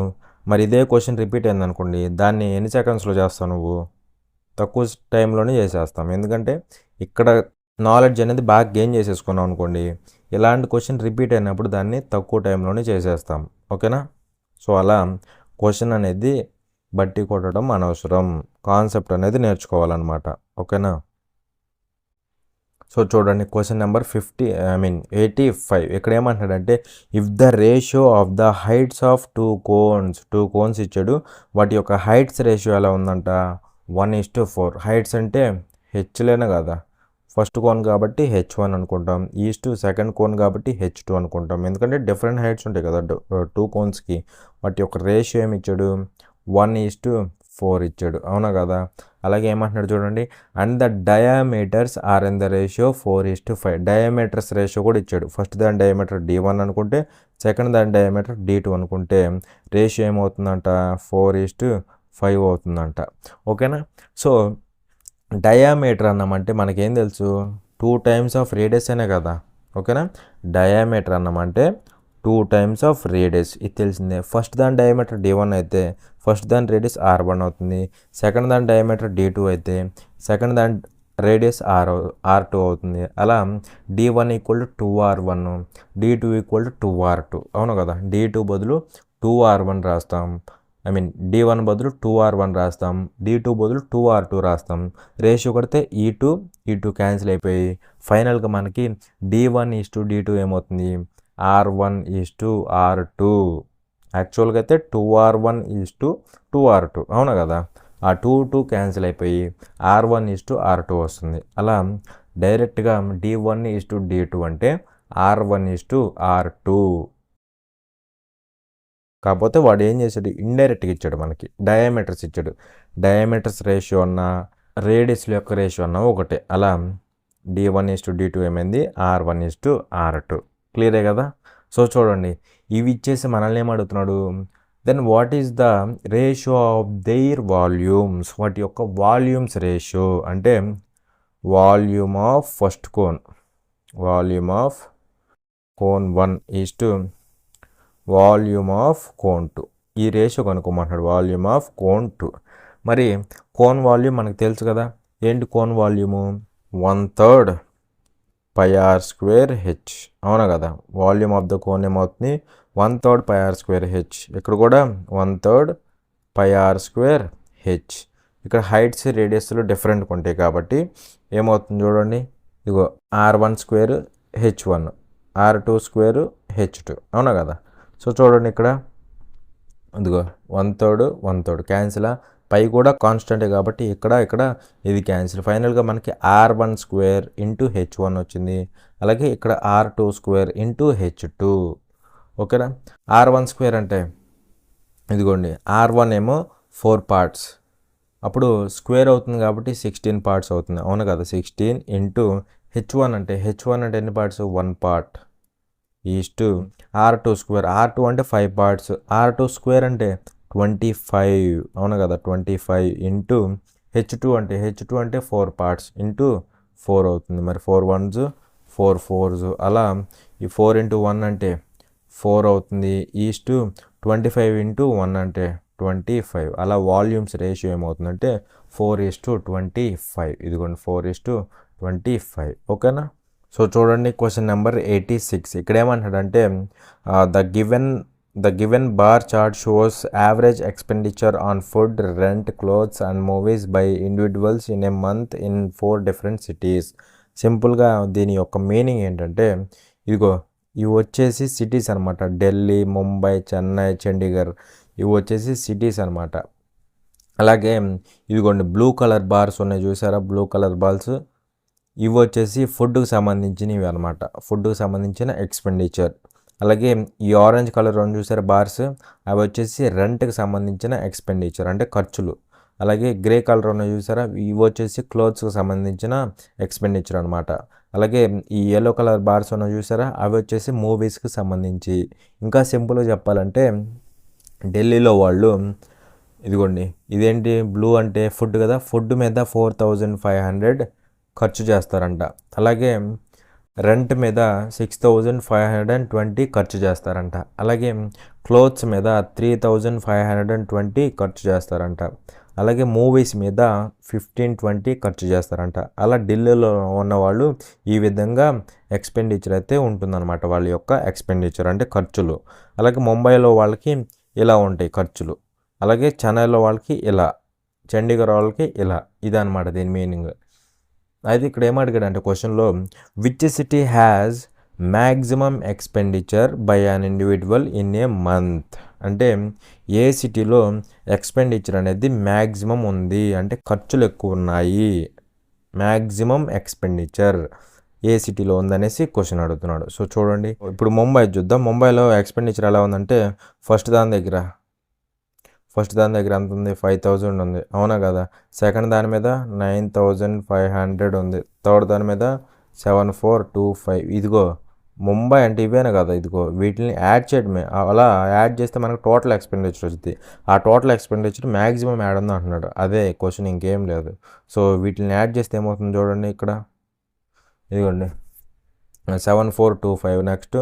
మరి ఇదే క్వశ్చన్ రిపీట్ అయింది అనుకోండి, దాన్ని ఎన్ని సెకండ్స్లో చేస్తావు నువ్వు, తక్కువ టైంలోనే చేసేస్తాం. ఎందుకంటే ఇక్కడ నాలెడ్జ్ అనేది బాగా గెయిన్ చేసేసుకున్నాం అనుకోండి, ఇలాంటి క్వశ్చన్ రిపీట్ అయినప్పుడు దాన్ని తక్కువ టైంలోనే చేసేస్తాం. ఓకేనా. సో అలా క్వశ్చన్ అనేది బట్టి కొట్టడం అనవసరం, కాన్సెప్ట్ అనేది నేర్చుకోవాలన్నమాట. ఓకేనా. సో చూడండి క్వశ్చన్ నెంబర్ 85. ఇక్కడ ఏమంటాడంటే, if the ratio of the heights of two cones ఇచ్చాడు, వాటి యొక్క హైట్స్ రేషియో ఎలా ఉందంట 1:4. హైట్స్ అంటే హెచ్లేనే కదా, ఫస్ట్ కోన్ కాబట్టి H1 అనుకుంటాం, సెకండ్ కోన్ కాబట్టి H2 అనుకుంటాం. ఎందుకంటే డిఫరెంట్ హైట్స్ ఉంటాయి కదా 2 కోన్స్కి. వాటి యొక్క రేషియో ఏమి ఇచ్చాడు 1:4 ఇచ్చాడు. అవునా కదా. అలాగే ఏమంటున్నాడు చూడండి, and the diameters are in the ratio 4:5. Diameters ratio కూడా ఇచ్చాడు. ఫస్ట్ దాని డయామీటర్ D1 అనుకుంటే, సెకండ్ దాని డయామీటర్ D2 అనుకుంటే రేషియో ఏమవుతుందంట 4:5 అవుతుందంట. ఓకేనా. సో డయామీటర్ అన్నామంటే మనకేం తెలుసు, 2 times ఆఫ్ రేడియస్ అనే కదా. ఓకేనా. డయామీటర్ అన్నామంటే 2 times ఆఫ్ రేడియస్, ఇది తెలిసిందే. ఫస్ట్ దాని డయామీటర్ D1 అయితే ఫస్ట్ దాని రేడియస్ R1 అవుతుంది. సెకండ్ దాని డయామీటర్ D2 అయితే సెకండ్ దాని రేడియస్ R2 అవుతుంది. అలా D1 = 2R1, D2 = 2R2. అవును కదా. D2 బదులు 2R1 రాస్తాం, D1 బదులు 2R1 రాస్తాం, D2 బదులు 2R2 రాస్తాం. రేషియో కొడితే ఈ టూ క్యాన్సిల్ అయిపోయి ఫైనల్గా మనకి D1:D2 ఏమవుతుంది R1:R2. యాక్చువల్గా అయితే 2R1:2R2. అవునా కదా. ఆ 2 క్యాన్సిల్ అయిపోయి R1:R2 వస్తుంది. అలా డైరెక్ట్గా D1:D2 అంటే R1:R2. కాకపోతే వాడు ఏం చేశాడు, ఇండైరెక్ట్గా ఇచ్చాడు, మనకి డయామీటర్స్ ఇచ్చాడు. డయామీటర్స్ రేషియో అన్న రేడియస్ల యొక్క రేషియో అన్న ఒకటే. అలా D1:D2 ఏమైంది, R1:R2. క్లియరే కదా. సో చూడండి, ఇవి ఇచ్చేసి మనల్ని ఏమడుగుతున్నాడు, then what is the ratio of their volumes, వాటి యొక్క వాల్యూమ్స్ రేషియో అంటే volume of first cone, volume of cone 1 is to volume of cone 2. ఈ రేషియో కనుక్కోమంటున్నాడు, వాల్యూమ్ ఆఫ్ కోన్ 2. మరి కోన్ వాల్యూమ్ మనకు తెలుసు కదా, ఏంటి కోన్ వాల్యూము, 1/3 πr² h. అవునా కదా. వాల్యూమ్ ఆఫ్ ద కోన్ ఏమవుతుంది, 1/3 πr² h. ఇక్కడ కూడా 1/3 πr² h. ఇక్కడ హైట్స్ రేడియస్లు డిఫరెంట్గా ఉంటాయి కాబట్టి ఏమవుతుంది చూడండి, ఇగో R1² h1, R2² h2. అవునా కదా. సో చూడండి ఇక్కడ ఇదిగో 1/3 క్యాన్సిల్, పై కూడా కాన్స్టెంటే కాబట్టి ఇక్కడ ఇది క్యాన్సిల్. ఫైనల్గా మనకి R1² × h1 వచ్చింది. అలాగే ఇక్కడ R2² × h2. ఓకేనా. R1² అంటే ఇదిగోండి, R1 ఏమో 4 పార్ట్స్, అప్పుడు స్క్వేర్ అవుతుంది కాబట్టి 16 పార్ట్స్ అవుతుంది. అవును కదా. 16 × h1 అంటే ఎన్ని parts, 1 part is to R2². R2 అంటే 5 పార్ట్స్, R2² అంటే 25. అవును కదా. 25 × h2 అంటే 4 పార్ట్స్ ఇంటూ 4 అవుతుంది. మరి 4 1s 4 4s, అలా ఈ 4 × 1 అంటే 4 అవుతుంది. ఈజ్ టు 25 × 1 అంటే 25. అలా వాల్యూమ్స్ రేషియో ఏమవుతుందంటే 4:25. ఇదిగోండి 4:25. ఓకేనా. సో చూడండి క్వశ్చన్ నెంబర్ 86. ఇక్కడ ఏమంటాడంటే the given bar chart shows average expenditure on food, rent, clothes and movies by individuals in a month in 4 different cities. సింపుల్గా దీని యొక్క మీనింగ్ ఏంటంటే, ఇదిగో ఇవి వచ్చేసి సిటీస్ అనమాట. ఢిల్లీ, ముంబై, చెన్నై, చండీగఢ్, ఇవి వచ్చేసి సిటీస్ అనమాట. అలాగే ఇదిగోండి బ్లూ కలర్ బార్స్ ఉన్నాయి చూసారా, బ్లూ కలర్ బాల్స్, ఇవి వచ్చేసి ఫుడ్కి సంబంధించినవి అనమాట, ఫుడ్కి సంబంధించిన ఎక్స్పెండిచర్. అలాగే ఈ ఆరెంజ్ కలర్ చూసారా బార్స్, అవి వచ్చేసి రెంట్కి సంబంధించిన ఎక్స్పెండిచర్ అంటే ఖర్చులు. అలాగే గ్రే కలర్ ఉన్న చూసారా, ఇవి వచ్చేసి క్లోత్స్కి సంబంధించిన ఎక్స్పెండిచర్ అనమాట. అలాగే ఈ ఎల్లో కలర్ బార్స్ ఉన్న చూసారా, అవి వచ్చేసి మూవీస్కి సంబంధించి. ఇంకా సింపుల్గా చెప్పాలంటే ఢిల్లీలో వాళ్ళు ఇదిగోండి, ఇదేంటి బ్లూ అంటే ఫుడ్ కదా, ఫుడ్ మీద 4500 ఖర్చు చేస్తారంట. అలాగే రెంట్ మీద 6520 ఖర్చు చేస్తారంట. అలాగే క్లోత్స్ మీద 3520 ఖర్చు చేస్తారంట. అలాగే మూవీస్ మీద 1520 ఖర్చు చేస్తారంట. అలా ఢిల్లీలో ఉన్నవాళ్ళు ఈ విధంగా ఎక్స్పెండిచర్ అయితే ఉంటుందన్నమాట, వాళ్ళ యొక్క ఎక్స్పెండిచర్ అంటే ఖర్చులు. అలాగే ముంబైలో వాళ్ళకి ఇలా ఉంటాయి ఖర్చులు. అలాగే చెన్నైలో వాళ్ళకి ఇలా, చండీగఢ్ వాళ్ళకి ఇలా. ఇదన్నమాట దీని మీనింగ్. అయితే ఇక్కడ ఏమడిగాడంటే క్వశ్చన్లో, which city has maximum expenditure by an individual in a month. అంటే ఏ సిటీలో ఎక్స్పెండిచర్ అనేది మ్యాక్సిమం ఉంది, అంటే ఖర్చులు ఎక్కువ ఉన్నాయి, మ్యాక్సిమం ఎక్స్పెండిచర్ ఏ సిటీలో ఉందనేసి క్వశ్చన్ అడుగుతున్నాడు. సో చూడండి, ఇప్పుడు ముంబై చూద్దాం. ముంబైలో ఎక్స్పెండిచర్ ఎలా ఉందంటే, ఫస్ట్ దాని దగ్గర ఎంత ఉంది, 5000 ఉంది. అవునా కదా. సెకండ్ దాని మీద 9500 ఉంది. థర్డ్ దాని మీద 7425. ఇదిగో ముంబై అంటే ఇవేనా కదా, ఇదిగో వీటిని యాడ్ చేయడమే. అలా యాడ్ చేస్తే మనకు టోటల్ ఎక్స్పెండిచర్ వచ్చింది. ఆ టోటల్ ఎక్స్పెండిచర్ మ్యాక్సిమం యాడ్ ఉంది అంటున్నాడు. అదే క్వశ్చన్, ఇంకేం లేదు. సో వీటిని యాడ్ చేస్తే ఏమవుతుంది చూడండి, ఇక్కడ ఇదిగోండి 7425, నెక్స్ట్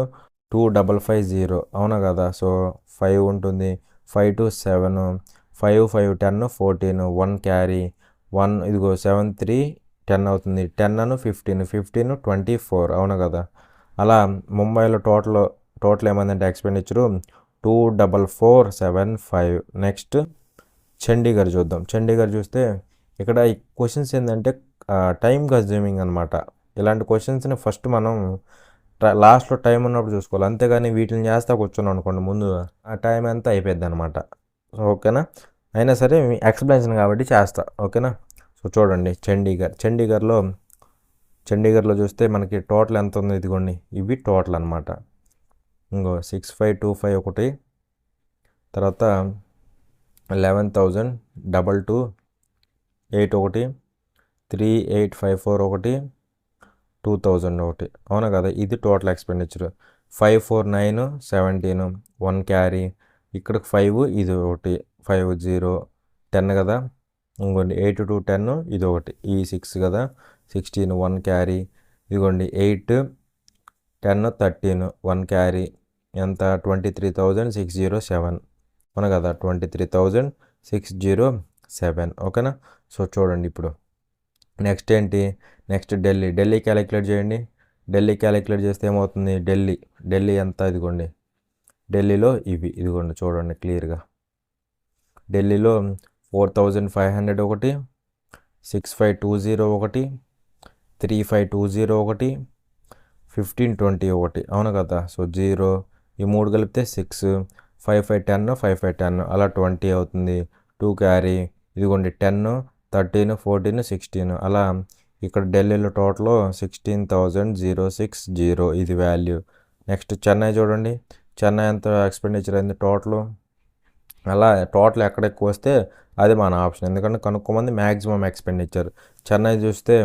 2550. అవునా కదా. సో 5 ఉంటుంది, 5 to 7, 5 5 10 14, 1 క్యారీ 1, ఇదిగో 7 3 10 అవుతుంది, 10 15 15 24. అవును కదా. అలా ముంబైలో టోటల్ ఏమైందంటే ఎక్స్పెండిచరు 24475. నెక్స్ట్ చండీగఢ్ చూద్దాం. చండీగఢ్ చూస్తే ఇక్కడ ఈ క్వశ్చన్స్ ఏంటంటే టైం కన్జ్యూమింగ్ అనమాట. ఇలాంటి క్వశ్చన్స్ని ఫస్ట్ మనం లాస్ట్లో టైం ఉన్నప్పుడు చూసుకోవాలి, అంతేగాని వీటిని చేస్తా కూర్చొని అనుకోండి ముందు ఆ టైం అంతా అయిపోద్ది అనమాట. ఓకేనా. అయినా సరే ఎక్స్ప్లెనేషన్ కాబట్టి చేస్తా, ఓకేనా. సో చూడండి, చండీగఢ్లో చూస్తే మనకి టోటల్ ఎంత ఉంది, ఇదిగోండి ఇవి టోటల్ అనమాట. ఇంకో 6525 ఒకటి, తర్వాత 11,228 ఒకటి, 3854 ఒకటి, 2000 ఒకటి, అవునా కదా. ఇది టోటల్ ఎక్స్పెండిచర్. 54917 1 క్యారీ, ఇక్కడికి 5, ఇది ఒకటి 50 10 కదా. ఇంకోండి 8 to 10 ఇది ఒకటి, ఈ 6 కదా, 16 1 క్యారీ, ఇదిగోండి 8 10 13 1 క్యారీ, ఎంత 23,607, అవునా కదా, 23,607, ఓకేనా. సో చూడండి ఇప్పుడు నెక్స్ట్ ఏంటి, నెక్స్ట్ ఢిల్లీ క్యాలిక్యులేట్ చేయండి. ఢిల్లీ క్యాలిక్యులేట్ చేస్తే ఏమవుతుంది, ఢిల్లీ ఎంత, ఇదిగోండి ఢిల్లీలో ఇదిగోండి చూడండి క్లియర్గా. ఢిల్లీలో 4,500 ఒకటి, 6520 ఒకటి, 3520 ఒకటి, 1520 ఒకటి, అవును కదా. సో 0 ఈ 3 కలిపితే 6, 5510 అలా 20 అవుతుంది. 2 క్యారీ, ఇదిగోండి 10 13 14 16, అలా ఇక్కడ ఢిల్లీలో టోటల్ 16,060 ఇది వాల్యూ. నెక్స్ట్ చెన్నై చూడండి, చెన్నై ఎంత ఎక్స్పెండిచర్ అయింది టోటల్. అలా టోటల్ ఎక్కడ ఎక్కువ వస్తే అది మన ఆప్షన్, ఎందుకంటే కనుక్కోమంది మ్యాక్సిమం ఎక్స్పెండిచర్. చెన్నై చూస్తే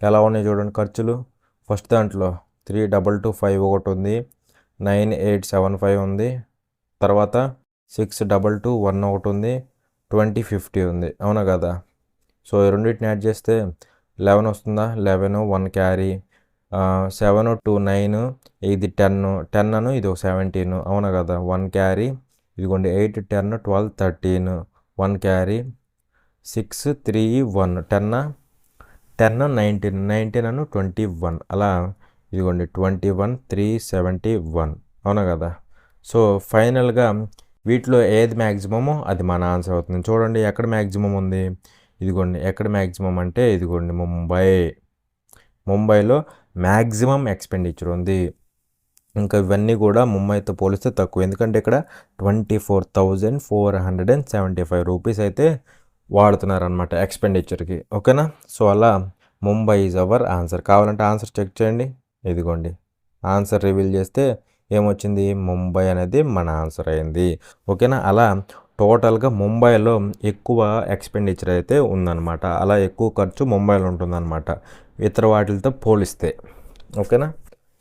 ఎలా ఉన్నాయి చూడండి ఖర్చులు. ఫస్ట్ దాంట్లో 3,225 ఒకటి ఉంది, 9,875 ఉంది, తర్వాత 6,221 ఒకటి ఉంది, 2050 ఉంది, అవునా కదా. సో ఈ రెండింటిని యాడ్ చేస్తే 11 వస్తుందా, 11 1 క్యారీ, 7 to 9 ఇది 10 ఇది 17, అవునా కదా. 1 క్యారీ, ఇదిగోండి 8 10 12 13 1 క్యారీ, 6 3 1 10 19 21, అలా ఇదిగోండి 21 371, అవునా కదా. సో ఫైనల్గా వీటిలో ఏది మ్యాక్సిమమో అది మన ఆన్సర్ అవుతుంది. చూడండి ఎక్కడ మ్యాక్సిమం ఉంది, ఇదిగోండి ఎక్కడ మ్యాక్సిమం అంటే ఇదిగోండి ముంబైలో మ్యాక్సిమం ఎక్స్పెండిచర్ ఉంది. ఇంకా ఇవన్నీ కూడా ముంబైతో పోలిస్తే తక్కువ, ఎందుకంటే ఇక్కడ 24,475 రూపీస్ అయితే వాడుతున్నారనమాట ఎక్స్పెండిచర్కి, ఓకేనా. సో అలా ముంబై ఈజ్ అవర్ ఆన్సర్. కావాలంటే ఆన్సర్ చెక్ చేయండి, ఇదిగోండి ఆన్సర్ రివీల్ చేస్తే ఏమొచ్చింది, ముంబై అనేది మన ఆన్సర్ అయింది, ఓకేనా. అలా టోటల్గా ముంబైలో ఎక్కువ ఎక్స్పెండిచర్ అయితే ఉందన్నమాట, అలా ఎక్కువ ఖర్చు ముంబైలో ఉంటుందన్నమాట ఇతర వాటితో పోలిస్తే, ఓకేనా.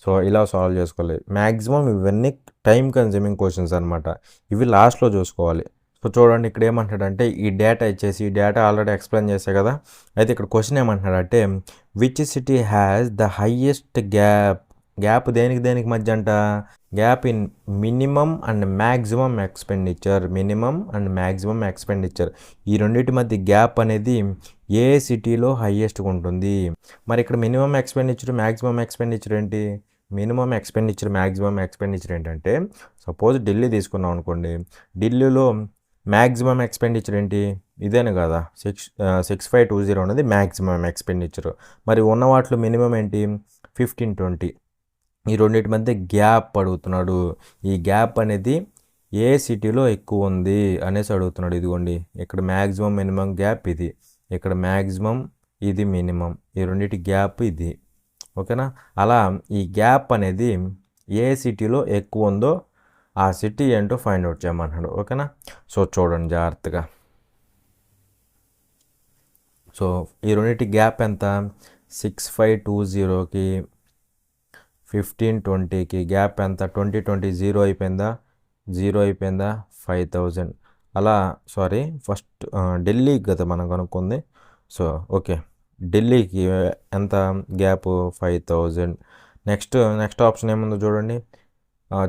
సో ఇలా సాల్వ్ చేసుకోవాలి. మ్యాక్సిమం ఇవన్నీ టైం కన్జ్యూమింగ్ క్వశ్చన్స్ అనమాట, ఇవి లాస్ట్లో చూసుకోవాలి. సో చూడండి ఇక్కడ ఏమంటాడంటే ఈ డేటా ఇచ్చేసి, ఈ డేటా ఆల్రెడీ ఎక్స్ప్లెయిన్ చేసే కదా. అయితే ఇక్కడ క్వశ్చన్ ఏమంటున్నాడంటే which city has the highest gap దేనికి మధ్య అంట, gap in minimum and maximum expenditure, ఈ రెండింటి మధ్య గ్యాప్ అనేది ఏ సిటీలో హైయెస్ట్గా ఉంటుంది. మరి ఇక్కడ మినిమం ఎక్స్పెండిచర్ మ్యాక్సిమం ఎక్స్పెండిచర్ ఏంటి, మినిమం ఎక్స్పెండిచర్ మ్యాక్సిమం ఎక్స్పెండిచర్ ఏంటంటే, సపోజ్ ఢిల్లీ తీసుకున్నాం అనుకోండి, ఢిల్లీలో మ్యాక్సిమం ఎక్స్పెండిచర్ ఏంటి, ఇదేనా కదా, 6520 అనేది మ్యాక్సిమం ఎక్స్పెండిచర్. మరి ఉన్న వాటిలో మినిమం ఏంటి 1520. ఈ రెండింటి మధ్య గ్యాప్ అడుగుతున్నాడు. ఈ గ్యాప్ అనేది ఏ సిటీలో ఎక్కువ ఉంది అనేసి అడుగుతున్నాడు. ఇదిగోండి ఇక్కడ మ్యాక్సిమం మినిమం గ్యాప్ ఇది, ఇక్కడ మ్యాక్సిమం ఇది మినిమం, ఈ రెండింటి గ్యాప్ ఇది, ఓకేనా. అలా ఈ గ్యాప్ అనేది ఏ సిటీలో ఎక్కువ ఉందో ఆ సిటీ ఏంటో ఫైండ్ అవుట్ చేయమంటున్నాడు, ఓకేనా. సో చూడండి జాగ్రత్తగా. సో ఈ రెండింటి గ్యాప్ ఎంత, 6520కి 1520కి గ్యాప్ ఎంత, 2020 0 అయిపోయిందా, 5,000. అలా సారీ ఫస్ట్ ఢిల్లీకి కదా మనం కనుక్కుంది. సో ఓకే, ఢిల్లీకి ఎంత గ్యాప్ 5,000. నెక్స్ట్ ఆప్షన్ ఏముందో చూడండి,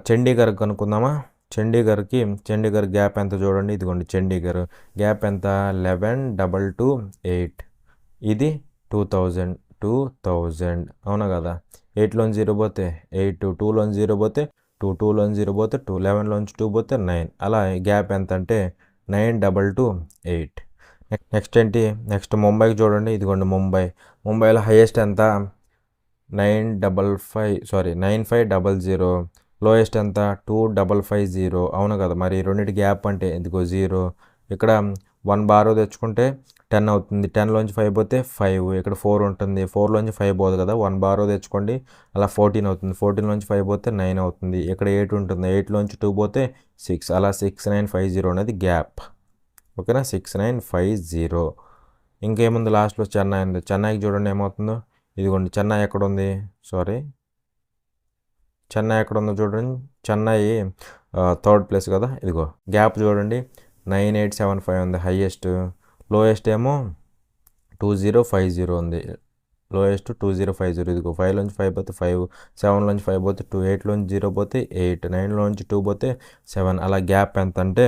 చండీగఢ్ కనుక్కుందామా. చండీగఢ్ గ్యాప్ ఎంత చూడండి, ఇదిగోండి చండీగఢ్ గ్యాప్ ఎంత 11,228, ఇది 2,000, అవునా కదా. 8లోంచి 0 పోతే 8, 2లోంచి 0 పోతే 2, 2లోంచి 0 పోతే 2, 11లోంచి 2 పోతే 9, అలా గ్యాప్ ఎంత అంటే 9,228. నెక్స్ట్ ఏంటి, నెక్స్ట్ ముంబైకి చూడండి, ఇదిగోండి ముంబైలో హైయెస్ట్ ఎంత 9500, లోయెస్ట్ ఎంత 2,550, అవును కదా. మరి రెండింటి గ్యాప్ అంటే ఇదిగో 0, ఇక్కడ 1 బారో తెచ్చుకుంటే 10 అవుతుంది. 10లోంచి 5 పోతే 5. ఇక్కడ 4 ఉంటుంది. 4లోంచి 5 పోదు కదా, 1 బారో తెచ్చుకోండి, అలా 14 అవుతుంది. 14లోంచి 5 పోతే 9 అవుతుంది. ఇక్కడ 8 ఉంటుంది. 8లోంచి 2 పోతే 6. అలా 6950 అనేది గ్యాప్. ఓకేనా, 6950. ఇంకేముంది లాస్ట్లో చెన్నై ఉంది. చెన్నైకి చూడండి ఏమవుతుందో. ఇదిగోండి చెన్నై ఎక్కడ ఉంది, చెన్నై ఎక్కడ ఉందో చూడండి. చెన్నై 3rd ప్లేస్ కదా. ఇదిగో గ్యాప్ చూడండి, 9875 ఉంది హైయెస్ట్. లోయెస్ట్ ఏమో 2050 ఉంది. లోయెస్ట్ 2050. ఇదిగో 5లోంచి 5 పోతే 5, 7లోంచి 5 పోతే 2, 8లోంచి 0 పోతే 8, 9లోంచి 2 పోతే 7. అలా గ్యాప్ ఎంత అంటే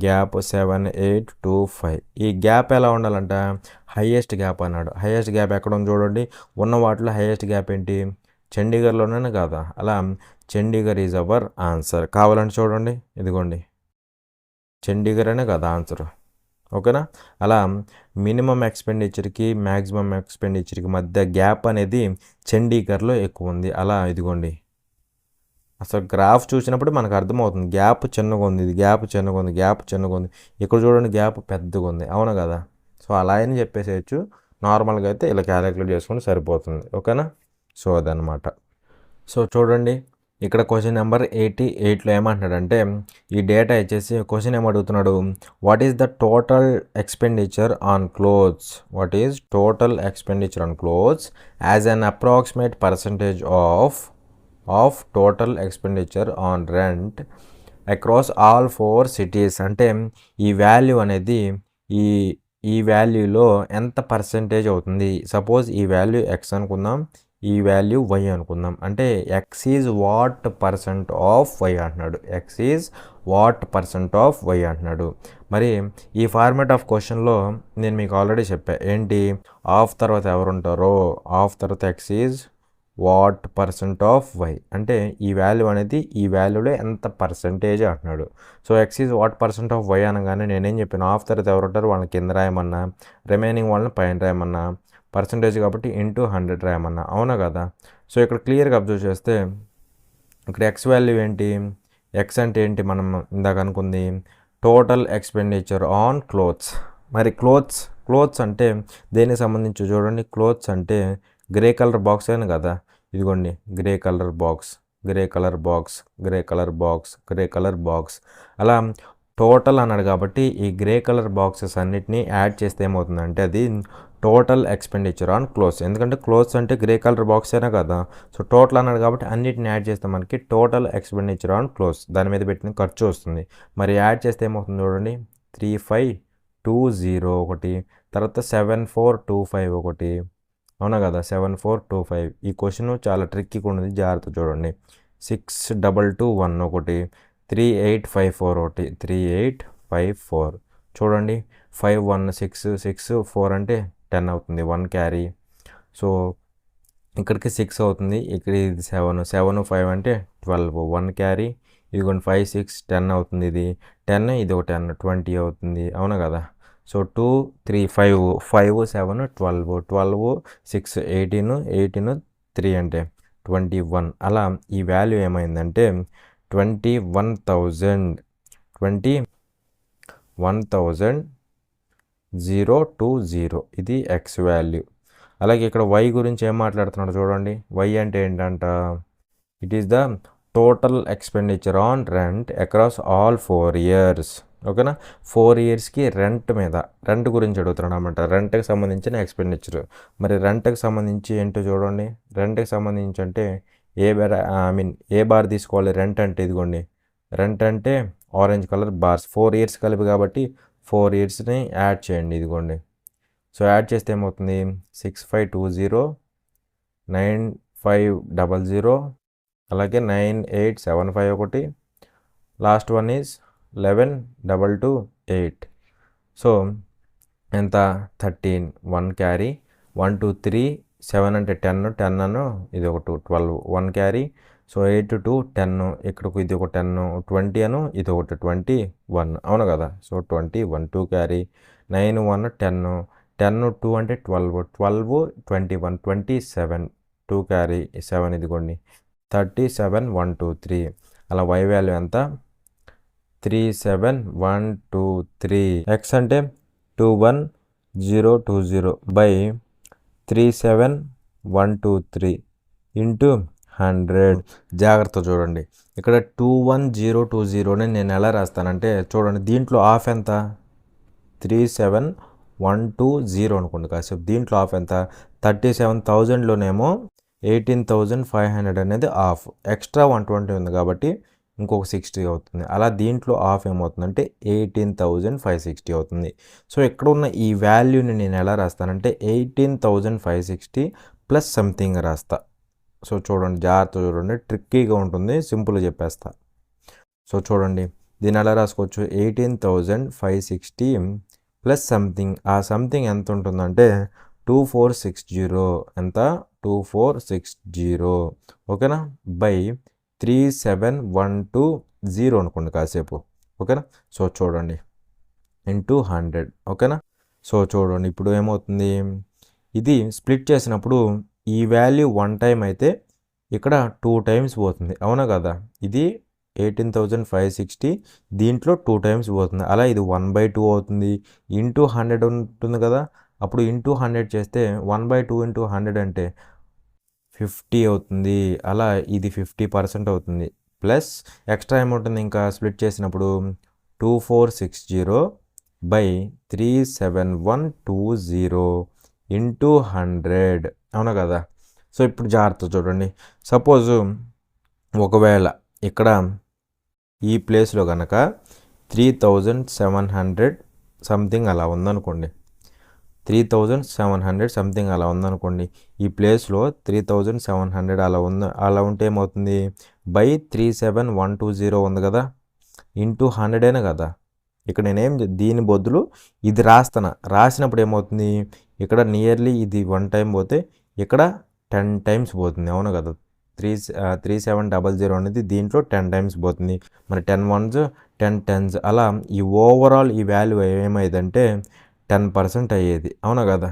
గ్యాప్ 7825. ఈ గ్యాప్ ఎలా ఉండాలంట, హైయెస్ట్ గ్యాప్ అన్నాడు. హైయెస్ట్ గ్యాప్ ఎక్కడ ఉంది చూడండి. ఉన్న వాటిలో హైయెస్ట్ గ్యాప్ ఏంటి, చండీగఢ్లోనే కాదా. అలా చండీగఢ్ ఈజ్ అవర్ ఆన్సర్. కావాలంటే చూడండి, ఇదిగోండి చండీగఢ్ అనే కదా ఆన్సర్. ఓకేనా. అలా మినిమం ఎక్స్పెండిచర్కి మ్యాక్సిమం ఎక్స్పెండిచర్కి మధ్య గ్యాప్ అనేది చండీగఢ్లో ఎక్కువ ఉంది. అలా ఇదిగోండి అసలు గ్రాఫ్ చూసినప్పుడు మనకు అర్థమవుతుంది, గ్యాప్ చిన్నగా ఉంది, ఇది గ్యాప్ చిన్నగా ఉంది, గ్యాప్ చిన్నగా ఉంది. ఇక్కడ చూడండి గ్యాప్ పెద్దగా ఉంది, అవును కదా. సో అలా అని చెప్పేసేయచ్చు. నార్మల్గా అయితే ఇలా క్యాలిక్యులేట్ చేసుకుంటే సరిపోతుంది. ఓకేనా. సో అదనమాట. సో చూడండి ఇక్కడ క్వశ్చన్ నెంబర్ 88లో ఏమంటున్నాడంటే, ఈ డేటా ఇచ్చేసి క్వశ్చన్ ఏమడుగుతున్నాడు, what is the total expenditure on clothes, what is total expenditure on clothes as an approximate percentage of total expenditure on rent across all 4 cities. అంటే ఈ value అనేది ఈ వాల్యూలో ఎంత పర్సంటేజ్ అవుతుంది. సపోజ్ ఈ వాల్యూ ఎక్స్ అనుకుందాం, ఈ వాల్యూ వై అనుకుందాం. అంటే X is what percent of Y అంటున్నాడు, X is what percent of Y అంటున్నాడు. మరి ఈ ఫార్మాట్ ఆఫ్ క్వశ్చన్లో నేను మీకు ఆల్రెడీ చెప్పా, ఏంటి ఆఫ్ తర్వాత ఎవరు ఉంటారో, ఆఫ్ తర్వాత X is what percent of Y. అంటే ఈ వాల్యూ అనేది ఈ వాల్యూలో ఎంత పర్సంటేజ్ అంటున్నాడు. So X is what percent of Y అనగానే నేనేం చెప్పాను, ఆఫ్ తర్వాత ఎవరు ఉంటారు వాళ్ళని కింద రాయమన్నా, రిమైనింగ్ వాళ్ళని పైన రాయమన్నా, పర్సంటేజ్ కాబట్టి ఇంటూ 100 రాయమన్నా, అవునా కదా. సో ఇక్కడ క్లియర్గా అబ్జర్వ్ చేస్తే ఇక్కడ ఎక్స్ వాల్యూ ఏంటి, ఎక్స్ అంటే ఏంటి, మనం ఇందాక అనుకుంది టోటల్ ఎక్స్పెండిచర్ ఆన్ క్లోత్స్. మరి క్లోత్స్ అంటే దేనికి సంబంధించి చూడండి. క్లోత్స్ అంటే గ్రే కలర్ బాక్స్ అయినా కదా, ఇదిగోండి grey colour box, grey colour box, grey colour box, grey colour box. అలా టోటల్ అన్నాడు కాబట్టి ఈ గ్రే కలర్ బాక్సెస్ అన్నిటినీ యాడ్ చేస్తే ఏమవుతుందంటే అది టోటల్ ఎక్స్పెండిచర్ ఆన్ క్లోత్స్. ఎందుకంటే క్లోత్స్ అంటే గ్రే కలర్ బాక్స్ అయినా కదా. సో టోటల్ అన్నాడు కాబట్టి అన్నిటిని యాడ్ చేస్తే మనకి టోటల్ ఎక్స్పెండిచర్ ఆన్ క్లోత్స్, దాని మీద పెట్టిన ఖర్చు వస్తుంది. మరి యాడ్ చేస్తే ఏమవుతుంది చూడండి, 3520 ఒకటి, తర్వాత 7425 ఒకటి, అవునా కదా, 7425. ఈ క్వశ్చన్ చాలా ట్రిక్కీగా ఉన్నది, జాగ్రత్త చూడండి. 6221 ఒకటి, 3854 ఒకటి, 3854 చూడండి. 5166 4 అంటే 10 అవుతుంది, 1 క్యారీ. సో ఇక్కడికి 6 అవుతుంది, ఇక్కడ ఇది 7 5 అంటే 12, 1 క్యారీ. ఇదిగోండి 5 6 10 అవుతుంది, ఇది 10, ఇది ఒక 10 20 అవుతుంది, అవునా కదా. సో 2 3 5 5 7 12 12 6 18 18 3 అంటే 21. అలా ఈ వాల్యూ ఏమైందంటే 21,020. ఇది ఎక్స్ వాల్యూ. అలాగే ఇక్కడ వై గురించి ఏం మాట్లాడుతున్నాడు చూడండి. వై అంటే ఏంటంట, it is the total expenditure on rent across all 4 years. ఓకేనా. 4 ఇయర్స్కి రెంట్ గురించి అడుగుతున్నాడు అనమాట, రెంట్కి సంబంధించిన ఎక్స్పెండిచర్. మరి రెంట్కి సంబంధించి ఏంటో చూడండి. రెంట్కి సంబంధించి అంటే ఏ బార్ తీసుకోవాలి. రెంట్ అంటే ఇదిగోండి, రెంట్ అంటే ఆరెంజ్ కలర్ బార్స్, 4 ఇయర్స్ కలిపి కాబట్టి 4 ఇయర్స్ని యాడ్ చేయండి, ఇదిగోండి. సో యాడ్ చేస్తే ఏమవుతుంది, 6520 9500, అలాగే 9875 ఒకటి, లాస్ట్ వన్ ఈజ్ 11228. సో ఎంత 13, 1 క్యారీ, 1 2 3 7 అంటే 10 అను, ఇది ఒక 12, 1 క్యారీ. సో 8 2 10, ఇక్కడకు ఇది ఒక 10 20 అను, ఇది ఒకటి 21, అవును కదా. సో 21 2 క్యారీ, 9 1 10 10 2 అంటే 12 12 21 27, 2 క్యారీ 7, ఇదిగోండి 37 1 2 3. అలా వై వాల్యూ ఎంత 37123 x అంటే 21020 బై 37123 ఇంటూ 100. జాగ్రత్త చూడండి, ఇక్కడ 21020ని నేను ఎలా రాస్తానంటే చూడండి, దీంట్లో హాఫ్ ఎంత 37120 అనుకోండి కాసేపు. దీంట్లో హాఫ్ ఎంత 37,000లోనేమో 18,500 అనేది హాఫ్, ఎక్స్ట్రా 120 ఉంది కాబట్టి ఇంకొక 60 అవుతుంది. అలా దీంట్లో హాఫ్ ఏమవుతుందంటే 18,560 అవుతుంది. సో ఇక్కడ ఉన్న ఈ వాల్యూని నేను ఎలా రాస్తానంటే 18,560 ప్లస్ సంథింగ్ రాస్తా. సో చూడండి, జాగ్రత్త చూడండి, ట్రిక్కీగా ఉంటుంది, సింపుల్గా చెప్పేస్తా. సో చూడండి, దీన్ని ఎలా రాసుకోవచ్చు, 18,560 ప్లస్ సంథింగ్. ఆ సంథింగ్ ఎంత ఉంటుందంటే 2460. ఎంత 2460, ఓకేనా, బై 37,120 అనుకోండి కాసేపు, ఓకేనా. సో చూడండి ఇంటూ 100, ఓకేనా. సో చూడండి ఇప్పుడు ఏమవుతుంది, ఇది స్ప్లిట్ చేసినప్పుడు ఈ వాల్యూ 1 టైం అయితే ఇక్కడ 2 టైమ్స్ పోతుంది, అవునా కదా. ఇది 18,560 దీంట్లో 2 టైమ్స్ పోతుంది, అలా ఇది 1/2 అవుతుంది. ఇంటూ 100 ఉంటుంది కదా, అప్పుడు ఇంటూ 100 చేస్తే 1/2 ఇంటూ 100 అంటే 50 అవుతుంది. అలా ఇది 50% అవుతుంది. ప్లస్ ఎక్స్ట్రా ఏమవుతుంది ఇంకా స్ప్లిట్ చేసినప్పుడు 2460 బై 37120 ఇంటూ 100, అవునా కదా. సో ఇప్పుడు జాగ్రత్త చూడండి, సపోజ్ ఒకవేళ ఇక్కడ ఈ ప్లేస్లో కనుక 3,700 సంథింగ్ అలా ఉందనుకోండి, 3,700 సంథింగ్ అలా ఉందనుకోండి, ఈ ప్లేస్లో 3,700 అలా ఉంటే ఏమవుతుంది, బై 37120 ఉంది కదా, ఇంటూ 100 కదా. ఇక్కడ నేనేం దీని బదులు ఇది రాసినప్పుడు ఏమవుతుంది, ఇక్కడ నియర్లీ ఇది 1 టైం పోతే ఇక్కడ 10 టైమ్స్ పోతుంది, అవును కదా. 3700 అనేది దీంట్లో 10 టైమ్స్ పోతుంది. మరి 10 1s 10 10s, అలా ఈ ఓవరాల్ ఈ వాల్యూ ఏమైందంటే 10% అయ్యేది, అవునా కదా.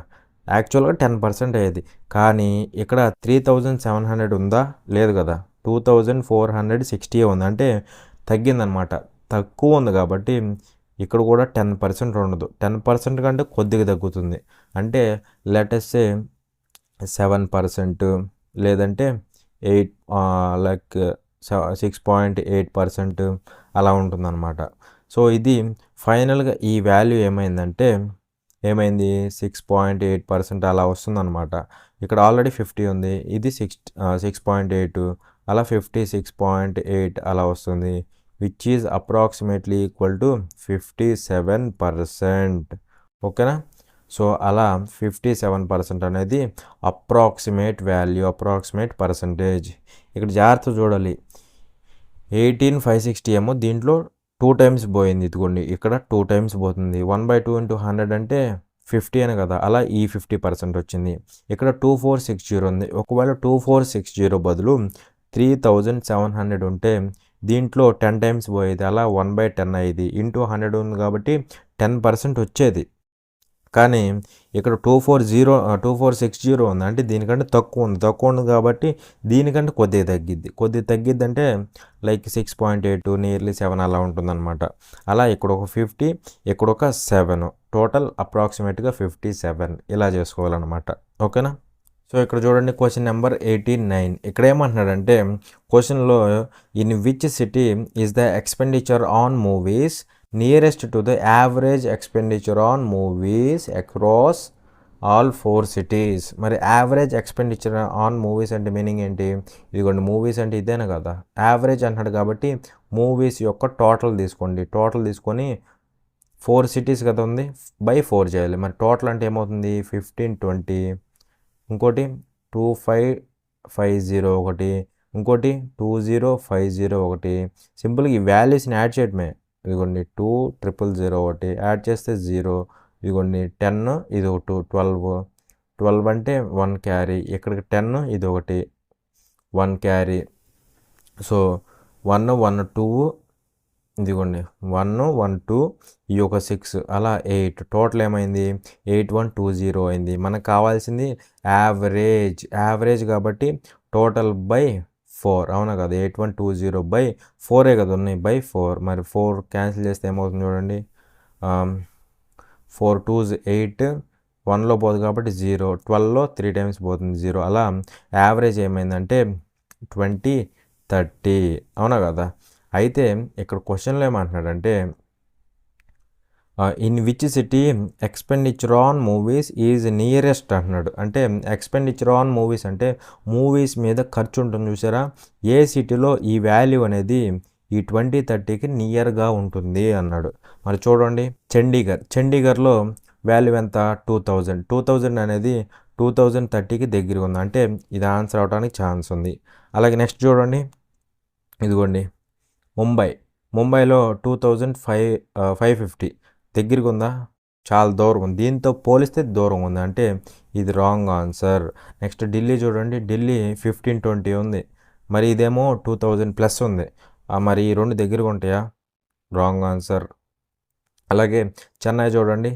యాక్చువల్గా 10% అయ్యేది, కానీ ఇక్కడ 3,700 ఉందా, లేదు కదా, 2,460 ఉంది, అంటే తగ్గిందనమాట, తక్కువ ఉంది కాబట్టి ఇక్కడ కూడా 10% ఉండదు. 10% కంటే కొద్దిగా తగ్గుతుంది, అంటే లెటెస్ సే 7%, లేదంటే 6.8% అలా ఉంటుందన్నమాట. సో ఇది ఫైనల్గా ఈ వాల్యూ ఏమైంది 6.8% అలా వస్తుందన్నమాట. ఇక్కడ ఆల్రెడీ 50 ఉంది, ఇది 6.8, అలా 56.8 అలా వస్తుంది, which is approximately equal to 57%, ఓకేనా. సో అలా 57% అనేది అప్రాక్సిమేట్ వాల్యూ, అప్రాక్సిమేట్ పర్సంటేజ్. ఇక్కడ జాగ్రత్త చూడాలి, 18,560 ఏమో దీంట్లో 2 టైమ్స్ పోయింది, ఇదిగోండి ఇక్కడ 2 టైమ్స్ పోతుంది. 1/2 ఇంటూ 100 అంటే 50 అని కదా, అలా ఈ 50% వచ్చింది. ఇక్కడ 2460 ఉంది, ఒకవేళ 2460 బదులు 3,700 ఉంటే దీంట్లో 10 టైమ్స్ పోయేది, అలా 1/10 అయ్యేది. ఇంటూ 100 ఉంది కాబట్టి 10% వచ్చేది. కానీ ఇక్కడ 2460 ఉంది, అంటే దీనికంటే తక్కువ ఉంది కాబట్టి దీనికంటే కొద్దిగా తగ్గిద్ది అంటే లైక్ 6.8 నియర్లీ 7 అలా ఉంటుందన్నమాట. అలా ఇక్కడ ఒక 50, ఇక్కడ ఒక 7, టోటల్ అప్రాక్సిమేట్గా 57 ఇలా చేసుకోవాలన్నమాట, ఓకేనా. సో ఇక్కడ చూడండి క్వశ్చన్ నెంబర్ 89. ఇక్కడ ఏమంటున్నాడంటే క్వశ్చన్లో, in which city is the expenditure on movies nearest to the average expenditure on movies across all 4 cities. మరి యావరేజ్ ఎక్స్పెండిచర్ ఆన్ మూవీస్ అంటే మీనింగ్ ఏంటి, ఇదిగోండి మూవీస్ అంటే ఇదేనా కదా, యావరేజ్ అంటున్నాడు కాబట్టి మూవీస్ యొక్క టోటల్ తీసుకోండి. టోటల్ తీసుకొని 4 సిటీస్ కదా ఉంది, బై 4 చేయాలి. మరి టోటల్ అంటే ఏమవుతుంది 1520, ఇంకోటి 2550 ఒకటి, ఇంకోటి 2050 ఒకటి. సింపుల్గా ఈ వాల్యూస్ని యాడ్ చేయడమే. ఇదిగోండి 2000 ఒకటి యాడ్ చేస్తే 0, ఇదిగోండి 10, ఇది ఒకటి 12 అంటే 1 క్యారీ, ఇక్కడికి 10, ఇది ఒకటి 1 క్యారీ. సో 1 1 2, ఇదిగోండి 1 1 2, ఈ ఒక 6, అలా 8, టోటల్ ఏమైంది 8120 అయింది. మనకు కావాల్సింది యావరేజ్ కాబట్టి టోటల్ బై 4 అవునా కదా 8120/4 కదా ఉన్నాయి బై 4 మరి 4 క్యాన్సిల్ చేస్తే ఏమవుతుంది చూడండి 4 2s 8 1లో పోదు కాబట్టి 0 12లో 3 టైమ్స్ పోతుంది 0 అలా యావరేజ్ ఏమైందంటే 2030 అవునా కదా. అయితే ఇక్కడ క్వశ్చన్లో ఏమంటున్నాడంటే in which city expenditure on movies is nearest అంటున్నాడు. అంటే ఎక్స్పెండిచర్ ఆన్ మూవీస్ అంటే మూవీస్ మీద ఖర్చు ఉంటుంది చూసారా, ఏ సిటీలో ఈ వాల్యూ అనేది ఈ 2030కి నియర్గా ఉంటుంది అన్నాడు. మరి చూడండి చండీగఢ్లో వాల్యూ ఎంత 2000 అనేది 2030కి దగ్గరగా ఉంది, అంటే ఇది ఆన్సర్ అవడానికి ఛాన్స్ ఉంది. అలాగే నెక్స్ట్ చూడండి, ఇదిగోండి ముంబైలో 2550 దగ్గరగా ఉందా, చాలా దూరం ఉంది, దీంతో పోలిస్తే దూరం ఉంది, అంటే ఇది రాంగ్ ఆన్సర్. నెక్స్ట్ ఢిల్లీ చూడండి, ఢిల్లీ 1520 ఉంది, మరి ఇదేమో 2000+ ఉంది, మరి ఈ రెండు దగ్గరగా ఉంటాయా, రాంగ్ ఆన్సర్. అలాగే చెన్నై చూడండి,